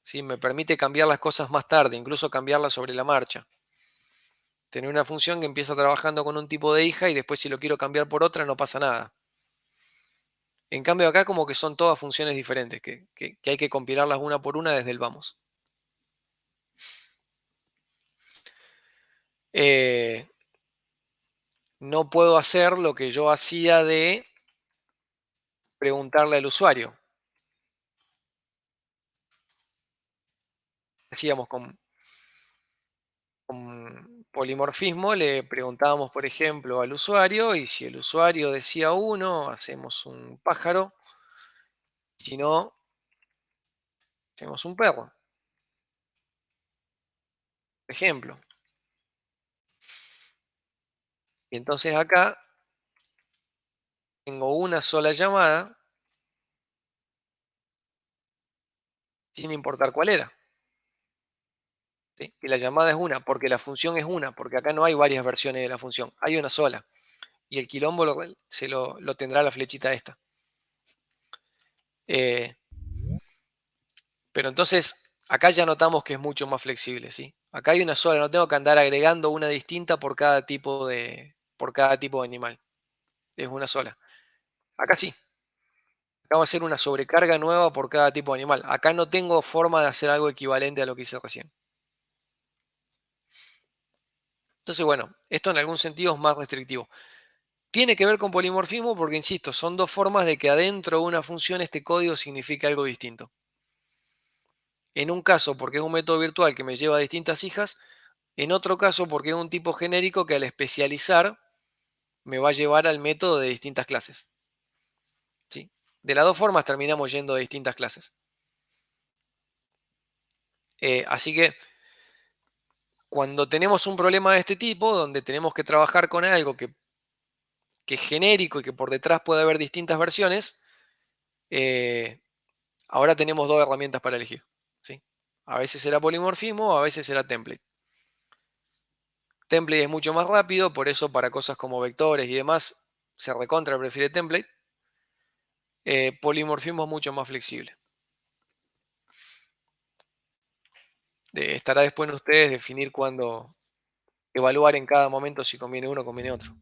¿Sí? Me permite cambiar las cosas más tarde, incluso cambiarlas sobre la marcha. Tener una función que empieza trabajando con un tipo de hija y después si lo quiero cambiar por otra no pasa nada. En cambio acá como que son todas funciones diferentes, que hay que compilarlas una por una desde el vamos. No puedo hacer lo que yo hacía de preguntarle al usuario. Decíamos con Con polimorfismo le preguntábamos, por ejemplo, al usuario, y si el usuario decía 1, hacemos un pájaro, si no, hacemos un perro. Ejemplo. Y entonces acá tengo una sola llamada, sin importar cuál era. ¿Sí? Y la llamada es una, porque la función es una, porque acá no hay varias versiones de la función, hay una sola. Y el quilombo lo tendrá la flechita esta. Eh, pero entonces, acá ya notamos que es mucho más flexible, ¿sí? Acá hay una sola, no tengo que andar agregando una distinta por cada tipo de animal. Es una sola. Acá sí. Acá va a ser una sobrecarga nueva por cada tipo de animal. Acá no tengo forma de hacer algo equivalente a lo que hice recién. Entonces, bueno, esto en algún sentido es más restrictivo. Tiene que ver con polimorfismo porque, insisto, son dos formas de que adentro de una función este código signifique algo distinto. En un caso porque es un método virtual que me lleva a distintas hijas, en otro caso porque es un tipo genérico que al especializar me va a llevar al método de distintas clases. ¿Sí? De las dos formas terminamos yendo a distintas clases. Así que cuando tenemos un problema de este tipo, donde tenemos que trabajar con algo que es genérico y que por detrás puede haber distintas versiones, ahora tenemos dos herramientas para elegir. ¿Sí? A veces será polimorfismo, a veces será template. Template es mucho más rápido, por eso para cosas como vectores y demás se recontra prefiere template. Polimorfismo es mucho más flexible. Estará después en ustedes definir cuándo evaluar en cada momento si conviene uno o conviene otro.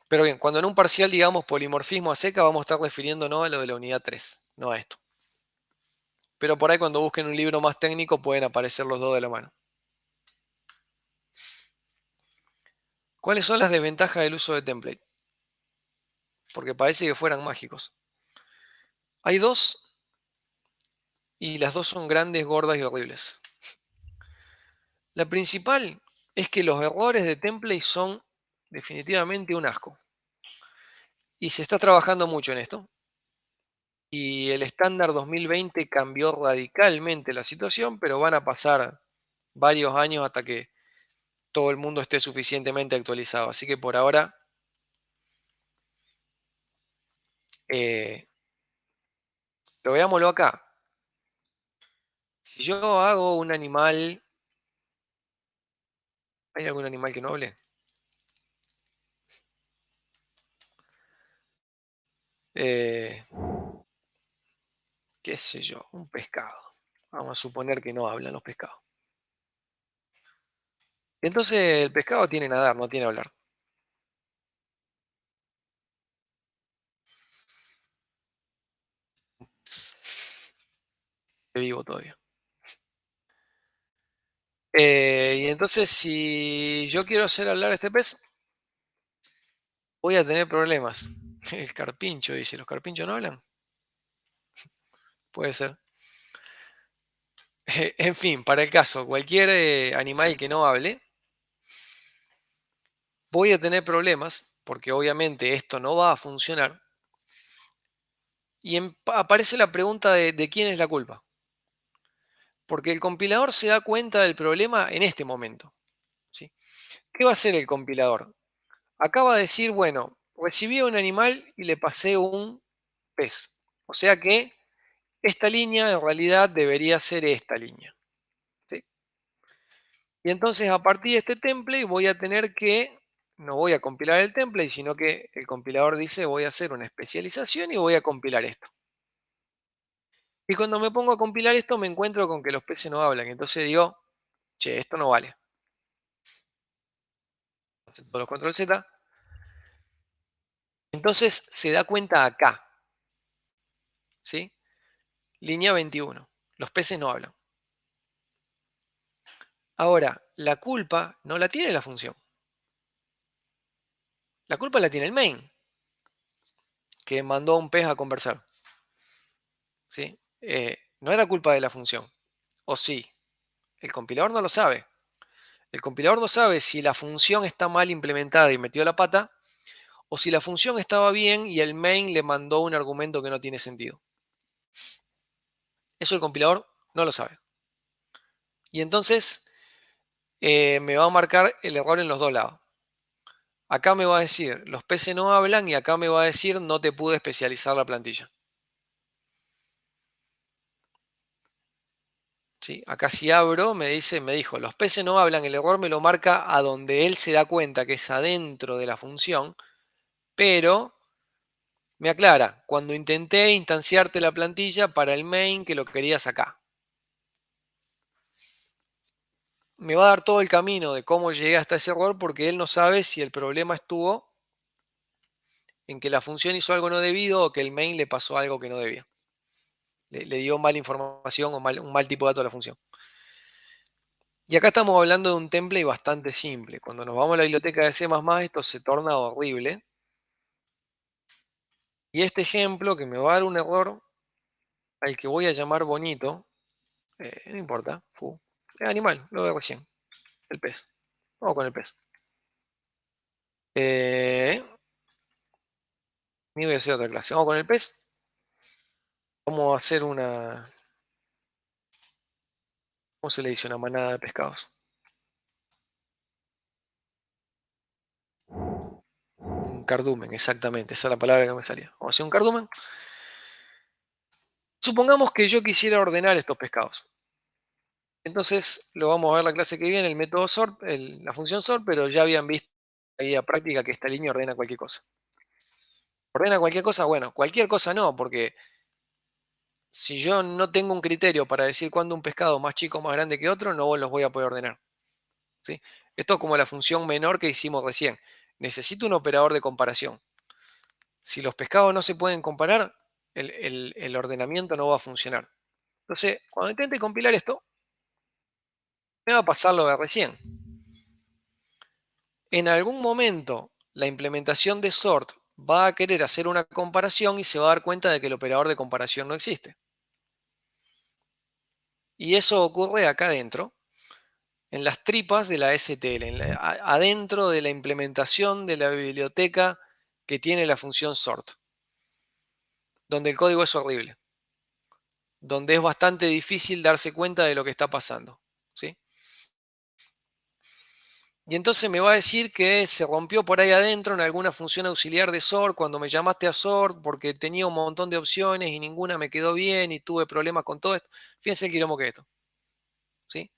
Pero bien, cuando en un parcial digamos polimorfismo a seca, vamos a estar refiriéndonos a lo de la unidad 3, no a esto. Pero por ahí cuando busquen un libro más técnico pueden aparecer los dos de la mano. ¿Cuáles son las desventajas del uso de template? Porque parece que fueran mágicos. Hay dos, y las dos son grandes, gordas y horribles. La principal es que los errores de template son definitivamente un asco. Y se está trabajando mucho en esto. Y el estándar 2020 cambió radicalmente la situación, pero van a pasar varios años hasta que todo el mundo esté suficientemente actualizado. Así que por ahora, pero veámoslo acá. Si yo hago un animal, ¿hay algún animal que no hable? Qué sé yo, un pescado. Vamos a suponer que no hablan los pescados. Entonces el pescado tiene que nadar, no tiene que hablar. Estoy vivo todavía. Y entonces si yo quiero hacer hablar a este pez, voy a tener problemas. El carpincho dice, ¿los carpinchos no hablan? Puede ser. En fin, para el caso, cualquier animal que no hable, voy a tener problemas, porque obviamente esto no va a funcionar. Y aparece la pregunta de quién es la culpa. Porque el compilador se da cuenta del problema en este momento. ¿Sí? ¿Qué va a hacer el compilador? Acaba de decir, bueno, recibí un animal y le pasé un pez. O sea que esta línea en realidad debería ser esta línea. ¿Sí? Y entonces a partir de este template voy a tener que, no voy a compilar el template, sino que el compilador dice voy a hacer una especialización y voy a compilar esto. Y cuando me pongo a compilar esto me encuentro con que los peces no hablan. Entonces digo, che, esto no vale. Todos los control Z. Entonces se da cuenta acá. ¿Sí? Línea 21. Los peces no hablan. Ahora, la culpa no la tiene la función. La culpa la tiene el main, que mandó a un pez a conversar. ¿Sí? No era culpa de la función. ¿O sí? El compilador no lo sabe. El compilador no sabe si la función está mal implementada y metió la pata, o si la función estaba bien y el main le mandó un argumento que no tiene sentido. Eso el compilador no lo sabe. Y entonces me va a marcar el error en los dos lados. Acá me va a decir, los peces no hablan, y acá me va a decir, no te pude especializar la plantilla. ¿Sí? Acá si abro, me dijo, los peces no hablan, el error me lo marca a donde él se da cuenta que es adentro de la función, pero me aclara, cuando intenté instanciarte la plantilla para el main que lo querías acá. Me va a dar todo el camino de cómo llegué hasta ese error, porque él no sabe si el problema estuvo en que la función hizo algo no debido o que el main le pasó algo que no debía. Le dio mala información o un mal tipo de dato a la función. Y acá estamos hablando de un template bastante simple. Cuando nos vamos a la biblioteca de C++, esto se torna horrible. Y este ejemplo, que me va a dar un error al que voy a llamar bonito, no importa, animal, lo de recién, el pez. Vamos con el pez. Ni voy a hacer otra clase. Vamos con el pez. Vamos a hacer una... ¿Cómo se le dice? Una manada de pescados. Un cardumen, exactamente. Esa es la palabra que me salía. Vamos a hacer un cardumen. Supongamos que yo quisiera ordenar estos pescados. Entonces lo vamos a ver la clase que viene, el método sort, la función sort, pero ya habían visto ahí a práctica que esta línea ordena cualquier cosa. ¿Ordena cualquier cosa? Bueno, cualquier cosa no, porque si yo no tengo un criterio para decir cuándo un pescado más chico o más grande que otro, no los voy a poder ordenar. ¿Sí? Esto es como la función menor que hicimos recién. Necesito un operador de comparación. Si los pescados no se pueden comparar, el ordenamiento no va a funcionar. Entonces, cuando intente compilar esto, me va a pasar lo de recién. En algún momento, la implementación de sort va a querer hacer una comparación y se va a dar cuenta de que el operador de comparación no existe. Y eso ocurre acá adentro, en las tripas de la STL, adentro de la implementación de la biblioteca que tiene la función sort, donde el código es horrible, donde es bastante difícil darse cuenta de lo que está pasando. ¿Sí? Y entonces me va a decir que se rompió por ahí adentro en alguna función auxiliar de sort cuando me llamaste a sort, porque tenía un montón de opciones y ninguna me quedó bien y tuve problemas con todo esto. Fíjense el quilombo que es esto. ¿Sí?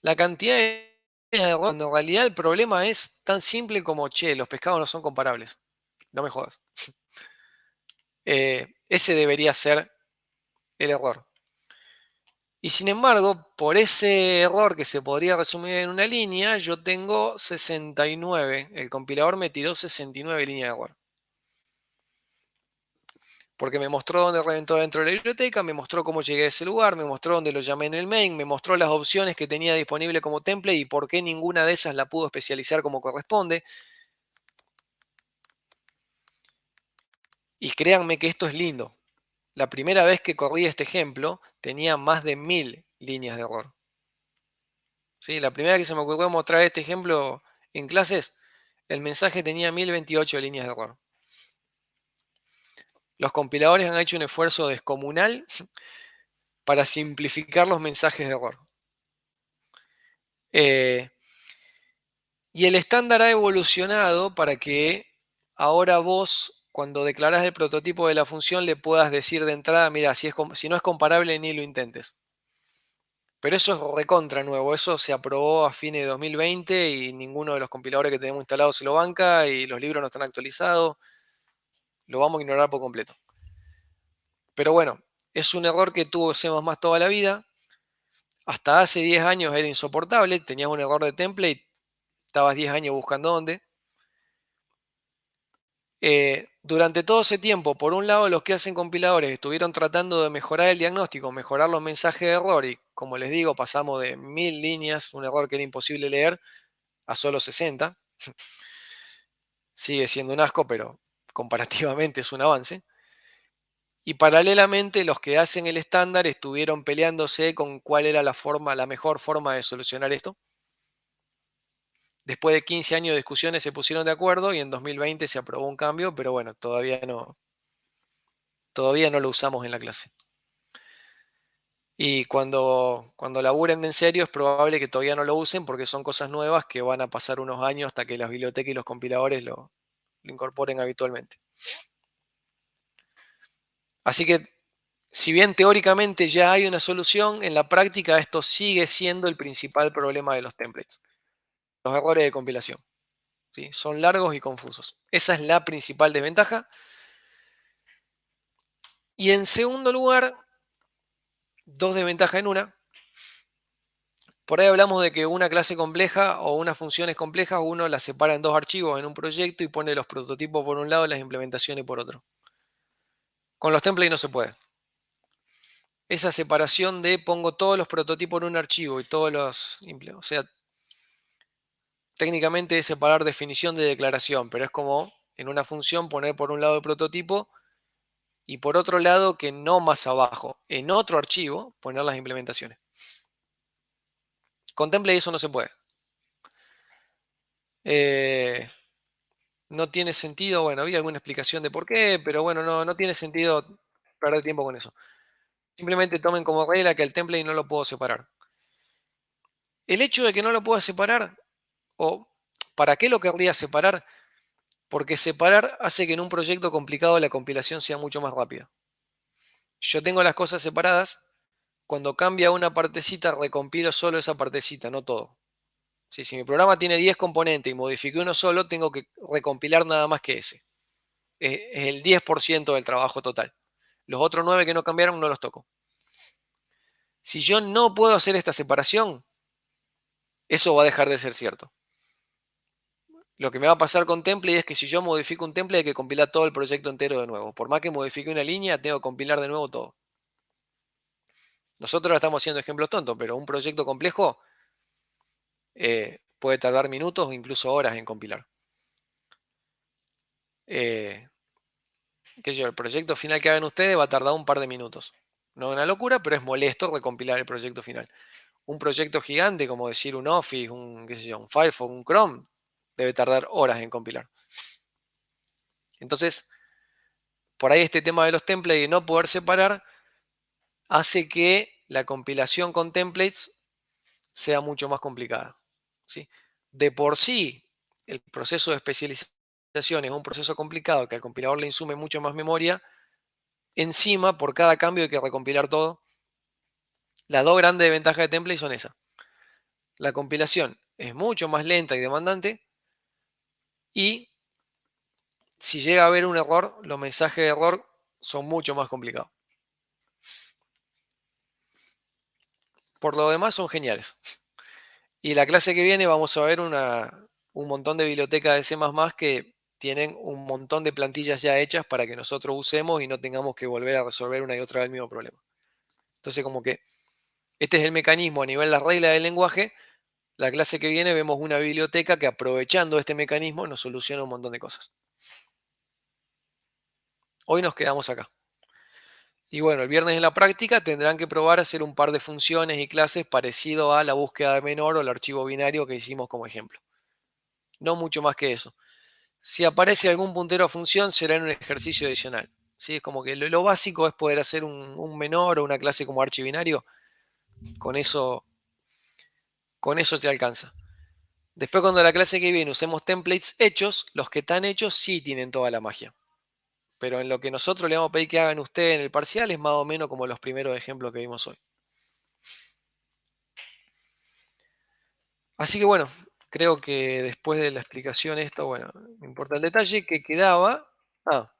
La cantidad de errores, cuando en realidad el problema es tan simple como, che, los pescados no son comparables. No me jodas. Ese debería ser el error. Y sin embargo, por ese error que se podría resumir en una línea, yo tengo 69. El compilador me tiró 69 líneas de error. Porque me mostró dónde reventó dentro de la biblioteca, me mostró cómo llegué a ese lugar, me mostró dónde lo llamé en el main, me mostró las opciones que tenía disponible como template y por qué ninguna de esas la pudo especializar como corresponde. Y créanme que esto es lindo. La primera vez que corrí este ejemplo tenía más de 1000 líneas de error. ¿Sí? La primera vez que se me ocurrió mostrar este ejemplo en clases, el mensaje tenía 1028 líneas de error. Los compiladores han hecho un esfuerzo descomunal para simplificar los mensajes de error. Y el estándar ha evolucionado para que ahora vos, cuando declarás el prototipo de la función, le puedas decir de entrada, mira, si no es comparable, ni lo intentes. Pero eso es recontra nuevo, eso se aprobó a fines de 2020 y ninguno de los compiladores que tenemos instalados se lo banca y los libros no están actualizados. Lo vamos a ignorar por completo. Pero bueno, es un error que tuvo C++ toda la vida. Hasta hace 10 años era insoportable, tenías un error de template, estabas 10 años buscando dónde. Durante todo ese tiempo, por un lado, los que hacen compiladores estuvieron tratando de mejorar el diagnóstico, mejorar los mensajes de error y, como les digo, pasamos de 1000 líneas, un error que era imposible leer, a solo 60. Sigue siendo un asco, pero comparativamente es un avance. Y paralelamente los que hacen el estándar estuvieron peleándose con cuál era la mejor forma de solucionar esto. Después de 15 años de discusiones se pusieron de acuerdo y en 2020 se aprobó un cambio, pero bueno, todavía no lo usamos en la clase. Y cuando laburen en serio es probable que todavía no lo usen porque son cosas nuevas que van a pasar unos años hasta que las bibliotecas y los compiladores lo incorporen habitualmente. Así que, si bien teóricamente ya hay una solución, en la práctica esto sigue siendo el principal problema de los templates. Los errores de compilación. ¿Sí? Son largos y confusos. Esa es la principal desventaja. Y en segundo lugar, dos desventajas en una. Por ahí hablamos de que una clase compleja o unas funciones complejas uno las separa en dos archivos en un proyecto y pone los prototipos por un lado y las implementaciones por otro. Con los templates no se puede. Esa separación de pongo todos los prototipos en un archivo y todos los... O sea, técnicamente es separar definición de declaración, pero es como en una función poner por un lado el prototipo y por otro lado, que no más abajo, en otro archivo, poner las implementaciones. Con template eso no se puede. No tiene sentido, bueno, había alguna explicación de por qué, pero bueno, no tiene sentido perder tiempo con eso. Simplemente tomen como regla que el template no lo puedo separar. El hecho de que no lo pueda separar, o ¿para qué lo querría separar? Porque separar hace que en un proyecto complicado la compilación sea mucho más rápida. Yo tengo las cosas separadas, cuando cambia una partecita recompilo solo esa partecita, no todo. Si mi programa tiene 10 componentes y modifiqué uno solo, tengo que recompilar nada más que ese. Es el 10% del trabajo total. Los otros 9 que no cambiaron no los toco. Si yo no puedo hacer esta separación, eso va a dejar de ser cierto. Lo que me va a pasar con template es que si yo modifico un template hay que compilar todo el proyecto entero de nuevo. Por más que modifique una línea, tengo que compilar de nuevo todo. Nosotros estamos haciendo ejemplos tontos, pero un proyecto complejo puede tardar minutos o incluso horas en compilar. El proyecto final que hagan ustedes va a tardar un par de minutos. No es una locura, pero es molesto recompilar el proyecto final. Un proyecto gigante, como decir un Office, un Firefox, un Chrome, debe tardar horas en compilar. Entonces, por ahí este tema de los templates y no poder separar hace que la compilación con templates sea mucho más complicada. ¿Sí? De por sí, el proceso de especialización es un proceso complicado que al compilador le insume mucho más memoria. Encima, por cada cambio hay que recompilar todo. Las dos grandes desventajas de template son esas. La compilación es mucho más lenta y demandante y si llega a haber un error, los mensajes de error son mucho más complicados. Por lo demás son geniales. Y la clase que viene vamos a ver un montón de bibliotecas de C++ que tienen un montón de plantillas ya hechas para que nosotros usemos y no tengamos que volver a resolver una y otra vez el mismo problema. Entonces, como que este es el mecanismo a nivel de las reglas del lenguaje. La clase que viene vemos una biblioteca que, aprovechando este mecanismo, nos soluciona un montón de cosas. Hoy nos quedamos acá. Y bueno, el viernes en la práctica tendrán que probar a hacer un par de funciones y clases parecido a la búsqueda de menor o el archivo binario que hicimos como ejemplo. No mucho más que eso. Si aparece algún puntero a función, será en un ejercicio adicional. ¿Sí? Es como que lo básico es poder hacer un menor o una clase como archibinario. Con eso te alcanza. Después, cuando la clase que viene usemos templates hechos, los que están hechos sí tienen toda la magia. Pero en lo que nosotros le vamos a pedir que hagan ustedes en el parcial es más o menos como los primeros ejemplos que vimos hoy. Así que bueno, creo que después de la explicación esto, bueno, me importa el detalle que quedaba. Acá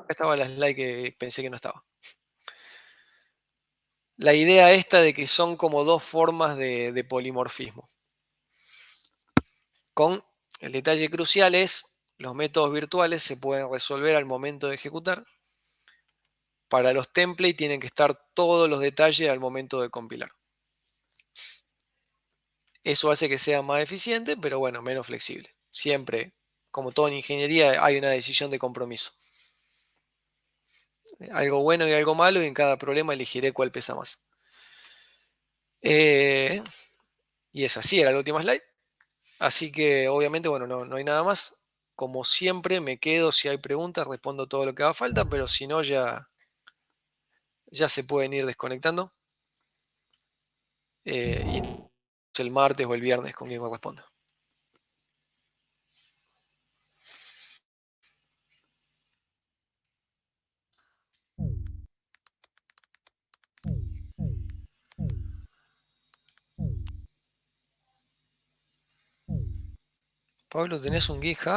estaba la slide que pensé que no estaba. La idea esta de que son como dos formas de polimorfismo. Con el detalle crucial es, los métodos virtuales se pueden resolver al momento de ejecutar. Para los templates tienen que estar todos los detalles al momento de compilar. Eso hace que sea más eficiente, pero bueno, menos flexible. Siempre, como todo en ingeniería, hay una decisión de compromiso. algo bueno y algo malo, y en cada problema elegiré cuál pesa más. Y es así, era la última slide. Así que obviamente, bueno, no hay nada más. Como siempre, me quedo si hay preguntas, respondo todo lo que haga falta, pero si no, ya se pueden ir desconectando. Y el martes o el viernes con quien corresponda. Pablo, ¿tenés un GitHub?